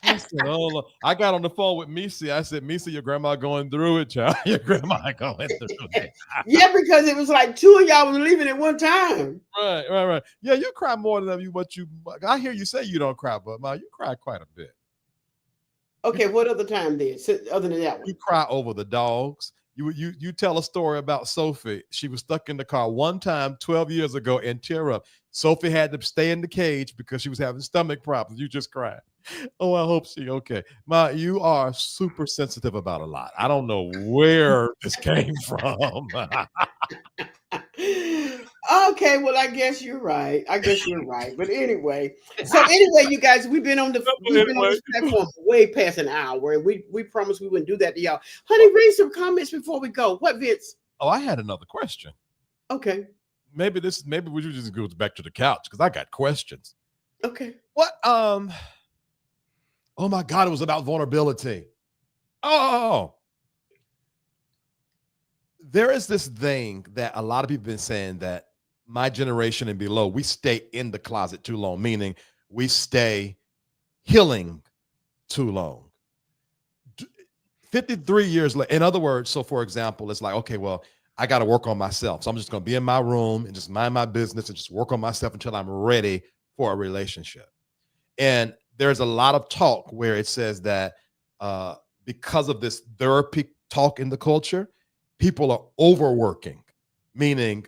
[SPEAKER 3] I said, oh, Lord. I got on the phone with Misi. I said, Misi, your grandma going through it, child. Your grandma going through it.
[SPEAKER 2] Yeah, because it was like two of y'all was leaving at one time.
[SPEAKER 3] Right, right, right. Yeah, you cry more than you. I hear you say you don't cry, but Ma, you cry quite a bit. You,
[SPEAKER 2] Okay, what other time then? Other than that
[SPEAKER 3] you
[SPEAKER 2] one?
[SPEAKER 3] cry over the dogs. You tell a story about Sophie. She was stuck in the car one time 12 years ago and tear up. Sophie had to stay in the cage because she was having stomach problems. You just cried. Oh, I hope she okay. Ma, you are super sensitive about a lot. I don't know where this came from.
[SPEAKER 2] Okay, well, I guess you're right. I guess you're right. But anyway, you guys, we've been on
[SPEAKER 3] Anyway.
[SPEAKER 2] this platform way past an hour, and we promised we wouldn't do that to y'all. Honey, read some comments before we go. What, Vince?
[SPEAKER 3] Oh, I had another question.
[SPEAKER 2] Okay,
[SPEAKER 3] Maybe we should just go back to the couch because I got questions.
[SPEAKER 2] okay.
[SPEAKER 3] What oh my God, it was about vulnerability. Oh, there is this thing that a lot of people have been saying that my generation and below, we stay in the closet too long, meaning we stay healing too long. 53 years later, in other words, so for example, it's like, okay, well, I got to work on myself. So I'm just going to be in my room and just mind my business and just work on myself until I'm ready for a relationship. And there's a lot of talk where it says that uh, because of this therapy talk in the culture, people are overworking, meaning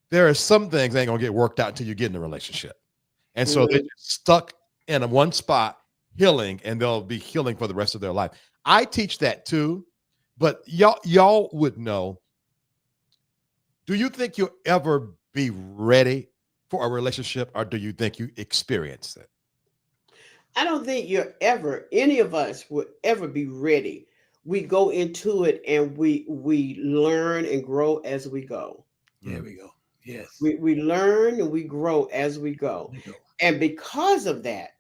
[SPEAKER 3] there are some things ain't gonna get worked out until you get in a relationship. And so they're
[SPEAKER 2] Mm,
[SPEAKER 3] just stuck in a one spot healing, and they'll be healing for the rest of their life. I teach that too, but y'all would know. Do you think you'll ever be ready for a relationship, or do you think you experience it?
[SPEAKER 2] I don't think any of us would ever be ready. We go into it and we learn and grow as we go.
[SPEAKER 1] There we go. Yes.
[SPEAKER 2] We learn and we grow as we go.
[SPEAKER 1] There we go.
[SPEAKER 2] And because of that,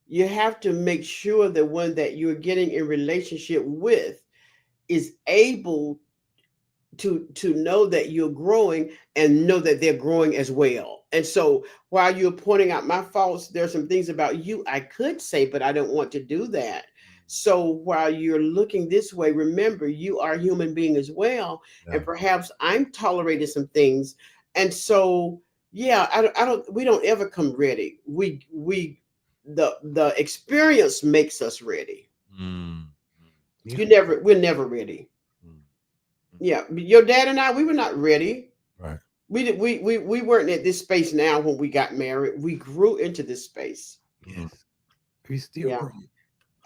[SPEAKER 2] you have to make sure that one that you're getting in relationship with is able to know that you're growing and know that they're growing as well. And so while you're pointing out my faults, there's some things about you I could say, but I don't want to do that. So while you're looking this way, remember you are a human being as well,
[SPEAKER 3] Yeah.
[SPEAKER 2] and perhaps I'm tolerating some things. And so yeah, I don't we don't ever come ready. The experience makes us ready.
[SPEAKER 3] Mm,
[SPEAKER 1] Yeah.
[SPEAKER 2] We're never ready.
[SPEAKER 3] mm, mm.
[SPEAKER 2] Yeah, your dad and I, we were not ready.
[SPEAKER 3] Right.
[SPEAKER 2] We weren't at this space now when we got married. We grew into this space.
[SPEAKER 3] Mhm.
[SPEAKER 1] Yes. We still
[SPEAKER 2] Yeah.
[SPEAKER 1] growing.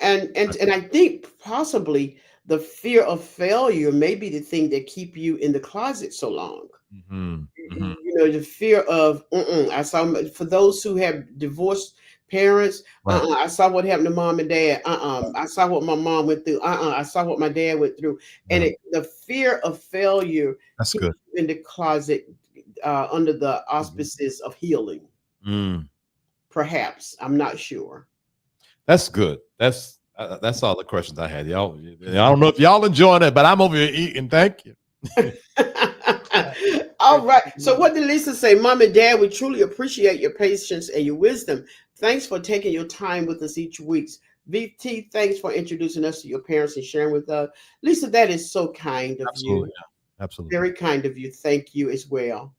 [SPEAKER 2] And I think possibly the fear of failure may be the thing that keep you in the closet so long.
[SPEAKER 3] Hmm. Hmm.
[SPEAKER 2] The fear of I saw for those who have divorced parents.
[SPEAKER 3] Right.
[SPEAKER 2] I saw what happened to mom and dad. I saw what my mom went through. I saw what my dad went through. And
[SPEAKER 3] Yeah.
[SPEAKER 2] the fear of failure
[SPEAKER 3] That's
[SPEAKER 2] keeps
[SPEAKER 3] good.
[SPEAKER 2] you in the closet under the
[SPEAKER 3] Mhm.
[SPEAKER 2] auspices of healing.
[SPEAKER 3] Mm.
[SPEAKER 2] Perhaps, I'm not sure.
[SPEAKER 3] That's good. That's all the questions I had. Y'all, I don't know if y'all enjoying it, but I'm over here eating. Thank you.
[SPEAKER 2] All right. So, what did Lisa say? Mom and Dad, we truly appreciate your patience and your wisdom. Thanks for taking your time with us each week. VT, thanks for introducing us to your parents and sharing with us. Lisa, that is so kind of
[SPEAKER 3] Absolutely.
[SPEAKER 2] you.
[SPEAKER 3] Yeah. Absolutely.
[SPEAKER 2] Very kind of you. Thank you as well.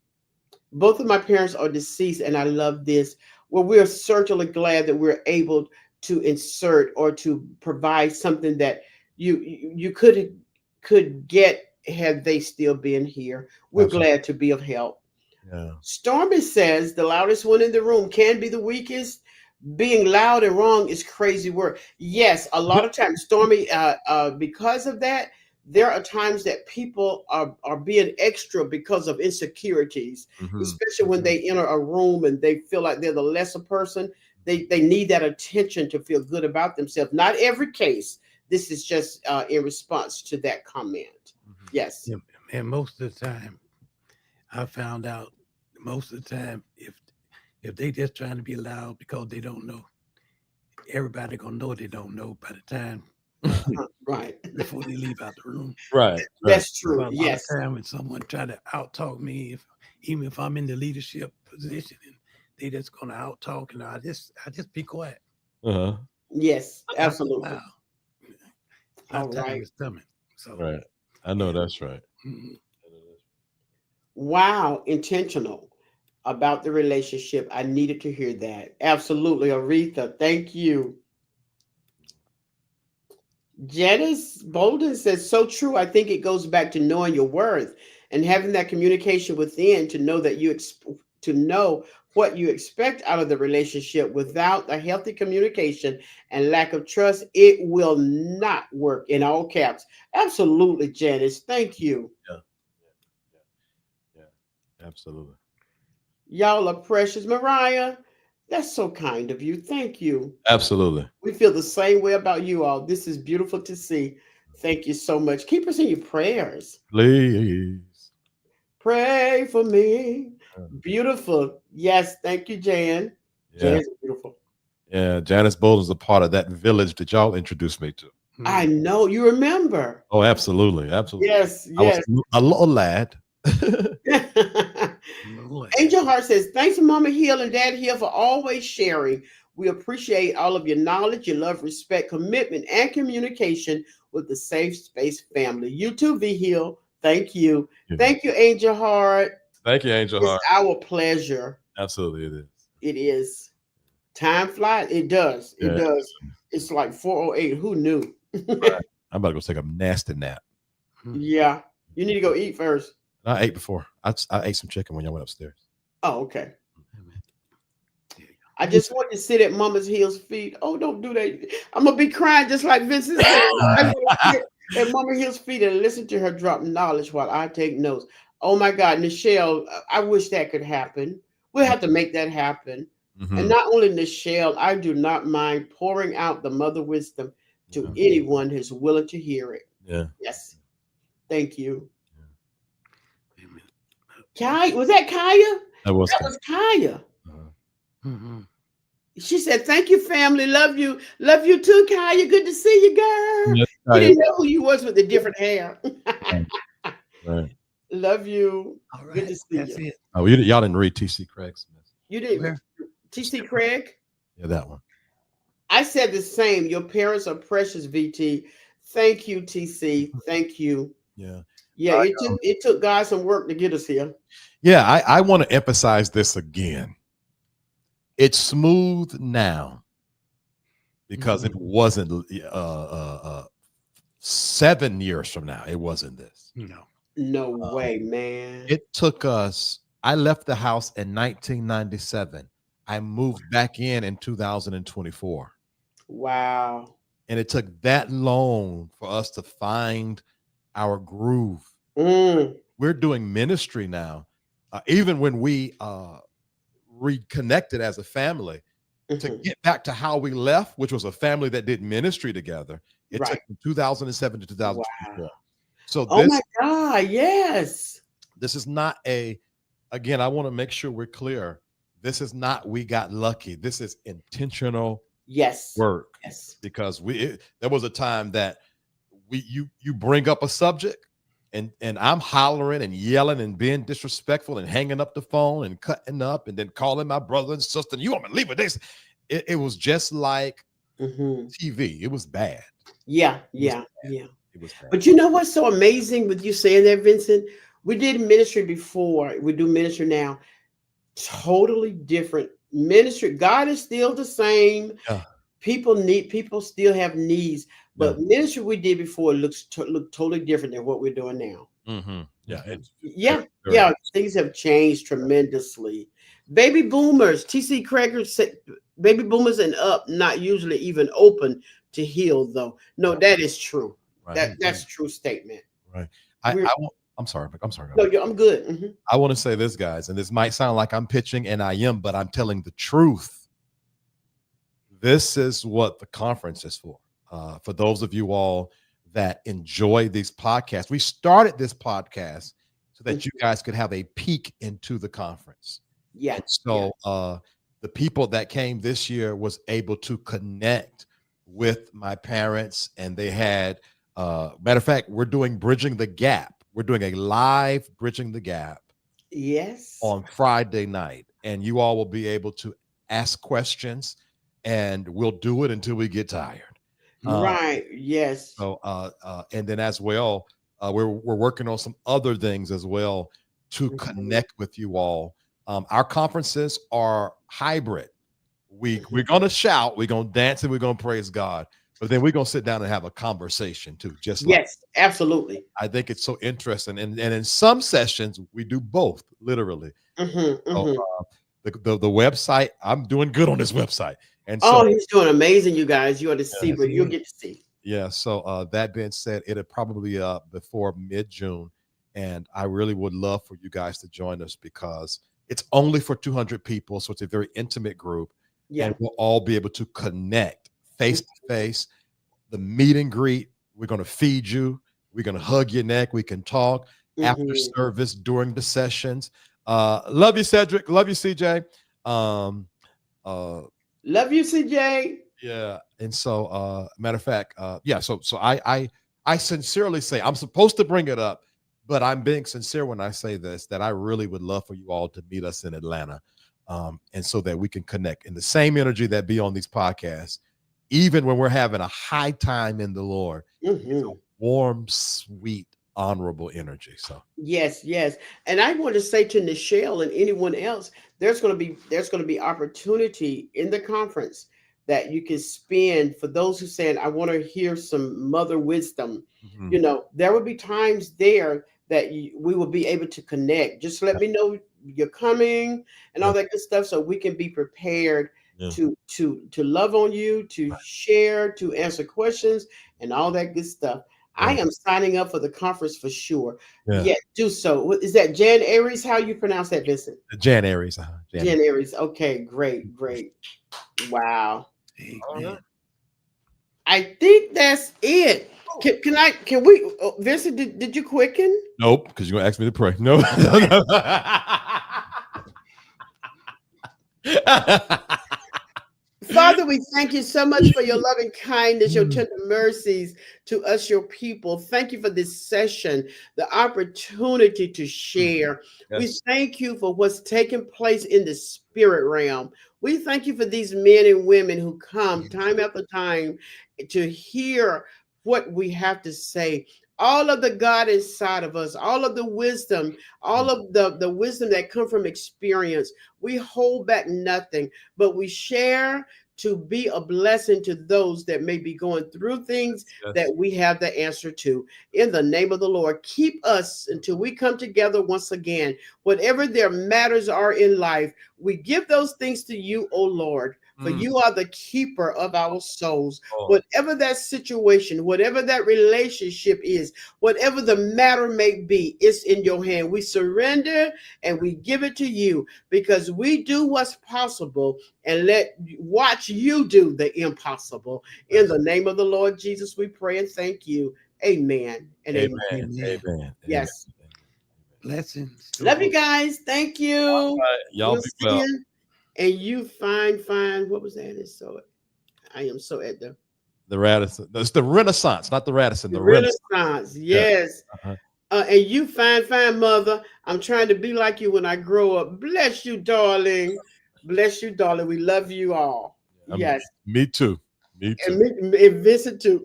[SPEAKER 2] Both of my parents are deceased, and I love this. Well, we're certainly glad that we're able to insert or to provide something that you could get had they still been here. We're
[SPEAKER 3] Absolutely.
[SPEAKER 2] glad to be of help.
[SPEAKER 3] Yeah.
[SPEAKER 2] Stormy says the loudest one in the room can be the weakest. Being loud and wrong is crazy work. Yes, a lot of times, Stormy, because of that, there are times that people are being extra because of insecurities,
[SPEAKER 3] Hmm.
[SPEAKER 2] especially when they enter a room and they feel like they're the lesser person. They need that attention to feel good about themselves. Not every case. This is just in response to that comment.
[SPEAKER 3] Hmm.
[SPEAKER 2] Yes.
[SPEAKER 1] Yeah, and most of the time, I found out most of the time if they just trying to be loud because they don't know, everybody gonna know they don't know by the time
[SPEAKER 2] Right.
[SPEAKER 1] before they leave out the room.
[SPEAKER 3] Right. Right.
[SPEAKER 2] That's
[SPEAKER 3] Right.
[SPEAKER 2] true.
[SPEAKER 1] But a lot of
[SPEAKER 2] Yes.
[SPEAKER 1] time when someone try to outtalk me, even if I'm in the leadership position, and they just gonna outtalk, and I just be quiet.
[SPEAKER 3] Uh-huh.
[SPEAKER 2] Yes.
[SPEAKER 1] I'm not that
[SPEAKER 2] Absolutely.
[SPEAKER 1] loud. My
[SPEAKER 2] All
[SPEAKER 1] time
[SPEAKER 2] right.
[SPEAKER 1] is coming. So
[SPEAKER 3] Right. I know
[SPEAKER 1] yeah.
[SPEAKER 3] that's right.
[SPEAKER 1] Mhm.
[SPEAKER 2] Wow. Intentional about the relationship. I needed to hear that. Absolutely, Aretha. Thank you. Janice Bolden says, so true. I think it goes back to knowing your worth and having that communication within to know that to know what you expect out of the relationship. Without a healthy communication and lack of trust, it will not work. In all caps. Absolutely, Janice. Thank you.
[SPEAKER 3] Yeah. Yeah. Yeah. Yeah. Absolutely.
[SPEAKER 2] Y'all are precious. Mariah, that's so kind of you. Thank you.
[SPEAKER 3] Absolutely.
[SPEAKER 2] We feel the same way about you all. This is beautiful to see. Thank you so much. Keep us in your prayers.
[SPEAKER 3] Please.
[SPEAKER 2] Pray for me.
[SPEAKER 3] Uh,
[SPEAKER 2] Beautiful. Yes. Thank you, Jan.
[SPEAKER 3] Yeah.
[SPEAKER 2] Jan's beautiful.
[SPEAKER 3] Yeah. Janice Bolden's a part of that village that y'all introduced me to.
[SPEAKER 2] I
[SPEAKER 1] Mhm.
[SPEAKER 2] know you remember.
[SPEAKER 3] Oh, absolutely. Absolutely.
[SPEAKER 2] Yes.
[SPEAKER 3] I was
[SPEAKER 2] Yes.
[SPEAKER 3] a little lad.
[SPEAKER 1] Lord.
[SPEAKER 2] Angel Heart says, thanks to Mama Hill and Dad Hill for always sharing. We appreciate all of your knowledge, your love, respect, commitment, and communication with the Safe Space family. You too, V Hill. Thank you.
[SPEAKER 3] Yeah.
[SPEAKER 2] Thank you, Angel Heart.
[SPEAKER 3] Thank you, Angel
[SPEAKER 2] It's
[SPEAKER 3] Heart.
[SPEAKER 2] our pleasure.
[SPEAKER 3] Absolutely, it is.
[SPEAKER 2] It is. Time flies. It does. It
[SPEAKER 3] Yeah.
[SPEAKER 2] does. It's like 4:08. Who knew?
[SPEAKER 3] Right. I'm about to go take a nasty nap.
[SPEAKER 1] Mhm.
[SPEAKER 2] Yeah. You need to go eat first.
[SPEAKER 3] I ate before. I ate some chicken when y'all went upstairs.
[SPEAKER 2] Oh, okay.
[SPEAKER 1] Amen. Yeah.
[SPEAKER 2] I just want to sit at Mama's Hill's feet. Oh, don't do that. I'm gonna be crying just like Vincent said. I want to sit at Mama Hill's feet and listen to her drop knowledge while I take notes. Oh my God, Nichelle, I wish that could happen. We'll have to make that happen. And
[SPEAKER 3] Mm-hmm.
[SPEAKER 2] not only Nichelle, I do not mind pouring out the mother wisdom to
[SPEAKER 3] Yeah.
[SPEAKER 2] anyone who's willing to hear it.
[SPEAKER 3] Yeah.
[SPEAKER 2] Yes. Thank you.
[SPEAKER 1] Amen.
[SPEAKER 2] Kaya, was that Kaya?
[SPEAKER 3] That was
[SPEAKER 2] That
[SPEAKER 3] kind
[SPEAKER 2] was Kaya.
[SPEAKER 3] of,
[SPEAKER 1] Mhm.
[SPEAKER 2] She said, "Thank you, family. Love you too, Kaya. Good to see you, girl."
[SPEAKER 3] yeah,
[SPEAKER 2] You
[SPEAKER 3] right.
[SPEAKER 2] didn't know who you was with the different hair.
[SPEAKER 3] Right.
[SPEAKER 2] Love you.
[SPEAKER 1] All
[SPEAKER 2] Good
[SPEAKER 1] right.
[SPEAKER 2] to see
[SPEAKER 1] That's
[SPEAKER 2] you.
[SPEAKER 1] it.
[SPEAKER 3] Oh, y'all didn't read T.C. Craig's message.
[SPEAKER 2] You didn't,
[SPEAKER 1] Where?
[SPEAKER 2] TC Craig.
[SPEAKER 3] Yeah, that one.
[SPEAKER 2] I said the same. Your parents are precious, VT. Thank you, TC. Thank you.
[SPEAKER 3] Yeah.
[SPEAKER 2] Yeah,
[SPEAKER 3] I,
[SPEAKER 2] it took God some work to get us here.
[SPEAKER 3] yeah, I want to emphasize this again. It's smooth now because
[SPEAKER 1] Mhm.
[SPEAKER 3] it wasn't 7 years from now. It wasn't this.
[SPEAKER 1] No.
[SPEAKER 2] No
[SPEAKER 3] Um,
[SPEAKER 2] way, man.
[SPEAKER 3] it took us. I left the house in 1997. I moved back in 2024.
[SPEAKER 2] Wow.
[SPEAKER 3] And it took that long for us to find our groove.
[SPEAKER 2] Mm,
[SPEAKER 3] We're doing ministry now. Even when we reconnected as a family to
[SPEAKER 2] mhm.
[SPEAKER 3] get back to how we left, which was a family that did ministry together, it took
[SPEAKER 2] Right.
[SPEAKER 3] from 2007 to
[SPEAKER 2] Wow.
[SPEAKER 3] 2024. So
[SPEAKER 2] Oh
[SPEAKER 3] this
[SPEAKER 2] my God. Yes.
[SPEAKER 3] this is not a, again, I want to make sure we're clear. This is not we got lucky. This is intentional
[SPEAKER 2] Yes.
[SPEAKER 3] work,
[SPEAKER 2] Yes.
[SPEAKER 3] because there was a time that you bring up a subject, and I'm hollering and yelling and being disrespectful and hanging up the phone and cutting up and then calling my brother and sister. You want me to leave with this? It was just like
[SPEAKER 2] Hmm.
[SPEAKER 3] TV. It was bad.
[SPEAKER 2] Yeah.
[SPEAKER 3] It was
[SPEAKER 2] Yeah. Yeah.
[SPEAKER 3] it was bad.
[SPEAKER 2] But you know what's so amazing with you saying that, Vincent? We did ministry before. We do ministry now. Totally different ministry. God is still the same.
[SPEAKER 3] Yeah,
[SPEAKER 2] People still have needs,
[SPEAKER 3] yeah.
[SPEAKER 2] but ministry we did before look totally different than what we're doing now.
[SPEAKER 3] Yeah,
[SPEAKER 2] Mhm.
[SPEAKER 3] it's very,
[SPEAKER 2] Yeah,
[SPEAKER 3] very
[SPEAKER 2] yeah, things have changed tremendously. Baby boomers, TC Cracker said, baby boomers and up, not usually even open to heal, though. No, that is true.
[SPEAKER 3] right.
[SPEAKER 2] That's true statement.
[SPEAKER 3] Right.
[SPEAKER 2] We're
[SPEAKER 3] I'm sorry. I'm sorry.
[SPEAKER 2] no, I'm good. Mhm.
[SPEAKER 3] I want to say this, guys, and this might sound like I'm pitching, and I am, but I'm telling the truth. This is what the conference is for. For those of you all that enjoy these podcasts, we started this podcast so that you
[SPEAKER 2] Mhm.
[SPEAKER 3] guys could have a peek into the conference.
[SPEAKER 2] Yeah,
[SPEAKER 3] And
[SPEAKER 2] yeah,
[SPEAKER 3] so the people that came this year was able to connect with my parents, and they had, matter of fact, we're doing Bridging the Gap. We're doing a live Bridging the Gap
[SPEAKER 2] yes,
[SPEAKER 3] on Friday night, and you all will be able to ask questions, and we'll do it until we get tired. Uh,
[SPEAKER 2] right, yes.
[SPEAKER 3] and then as well, we're working on some other things as well to
[SPEAKER 2] Mhm,
[SPEAKER 3] connect with you all. Our conferences are hybrid. We're
[SPEAKER 2] mhm.
[SPEAKER 3] gonna shout, we're gonna dance, and we're gonna praise God, but then we're gonna sit down and have a conversation too, just like.
[SPEAKER 2] Yes, absolutely.
[SPEAKER 3] I think it's so interesting, and in some sessions we do both, literally.
[SPEAKER 2] Hmm,
[SPEAKER 3] So,
[SPEAKER 2] hmm.
[SPEAKER 3] the website, I'm doing good on this website, and so
[SPEAKER 2] Oh, he's doing amazing, you guys. You ought to see,
[SPEAKER 3] yeah,
[SPEAKER 2] but you'll get to see.
[SPEAKER 3] yeah. So that being said, it'll probably be up before mid-June, and I really would love for you guys to join us because it's only for 200 people, so it's a very intimate group, and
[SPEAKER 2] Yeah.
[SPEAKER 3] we'll all be able to connect face
[SPEAKER 2] Mm,
[SPEAKER 3] to face. The meet and greet, we're going to feed you, we're going to hug your neck, we can talk after
[SPEAKER 2] mhm.
[SPEAKER 3] service, during the sessions. Love you, Cedric. Love you, CJ. Um, uh,
[SPEAKER 2] Love you, CJ.
[SPEAKER 3] yeah, and so matter of fact, yeah, so I sincerely say, I'm supposed to bring it up, but I'm being sincere when I say this, that I really would love for you all to meet us in Atlanta, and so that we can connect in the same energy that be on these podcasts, even when we're having a high time in the Lord. It's a
[SPEAKER 2] Hmm.
[SPEAKER 3] warm, sweet, honorable energy. So
[SPEAKER 2] Yes, yes. And I want to say to Nichelle and anyone else, there's going to be opportunity in the conference that you can spend for those who saying, I want to hear some mother wisdom.
[SPEAKER 3] mhm,
[SPEAKER 2] There will be times there that we will be able to connect. Just let
[SPEAKER 3] yeah,
[SPEAKER 2] me know you're coming and
[SPEAKER 3] yeah,
[SPEAKER 2] all that good stuff so we can be prepared
[SPEAKER 3] yeah,
[SPEAKER 2] to love on you, to share, to answer questions and all that good stuff. I
[SPEAKER 3] yeah,
[SPEAKER 2] am signing up for the conference for sure.
[SPEAKER 3] yeah.
[SPEAKER 2] Yeah, do so. Is that Jan Aries? How you pronounce that, Vincent?
[SPEAKER 3] Jan Aries, Jan Aries.
[SPEAKER 2] Jan Aries. Okay, great, great. Wow.
[SPEAKER 3] All right.
[SPEAKER 1] Amen.
[SPEAKER 2] I think that's it. Can we Vincent, did you quicken?
[SPEAKER 3] Nope, because you're gonna ask me to pray. No.
[SPEAKER 2] Father, we thank you so much for your loving kindness, your tender mercies to us, your people. Thank you for this session, the opportunity to share. We
[SPEAKER 3] Yes.
[SPEAKER 2] thank you for what's taking place in the spirit realm. We thank you for these men and women who come time after time to hear what we have to say. All of the God inside of us, all of the wisdom, all of the wisdom that come from experience. We hold back nothing, but we share to be a blessing to those that may be going through things
[SPEAKER 3] Yes.
[SPEAKER 2] that we have the answer to. In the name of the Lord, keep us until we come together once again. Whatever their matters are in life, we give those things to you, O Lord. for
[SPEAKER 3] Mm.
[SPEAKER 2] you are the keeper of our souls.
[SPEAKER 3] Lord.
[SPEAKER 2] Whatever that situation, whatever that relationship is, whatever the matter may be, it's in your hand. We surrender and we give it to you because we do what's possible and watch you do the impossible. In the name of the Lord Jesus, we pray and thank you. Amen and
[SPEAKER 3] Amen.
[SPEAKER 2] amen.
[SPEAKER 1] Amen.
[SPEAKER 3] Amen. Amen.
[SPEAKER 2] Yes.
[SPEAKER 1] Blessings to
[SPEAKER 2] Love you
[SPEAKER 1] all.
[SPEAKER 2] guys. Thank you.
[SPEAKER 3] All right. Y'all
[SPEAKER 2] We'll
[SPEAKER 3] be
[SPEAKER 2] see
[SPEAKER 3] well.
[SPEAKER 2] you. And you fine. What was that? It's so I am so at
[SPEAKER 3] The Radisson. It's the Renaissance, not the Radisson.
[SPEAKER 2] the
[SPEAKER 3] The Renaissance.
[SPEAKER 2] Renaissance.
[SPEAKER 3] Yeah.
[SPEAKER 2] Yes.
[SPEAKER 3] Uh-huh.
[SPEAKER 2] And you fine mother. I'm trying to be like you when I grow up. Bless you, darling. Bless you, darling. We love you all. Yes.
[SPEAKER 3] Me too. Me too.
[SPEAKER 2] And Vincent too.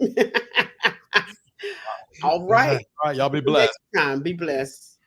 [SPEAKER 2] All
[SPEAKER 3] All right.
[SPEAKER 2] right.
[SPEAKER 3] All right. Y'all be
[SPEAKER 2] Until
[SPEAKER 3] blessed.
[SPEAKER 2] next time. Be blessed.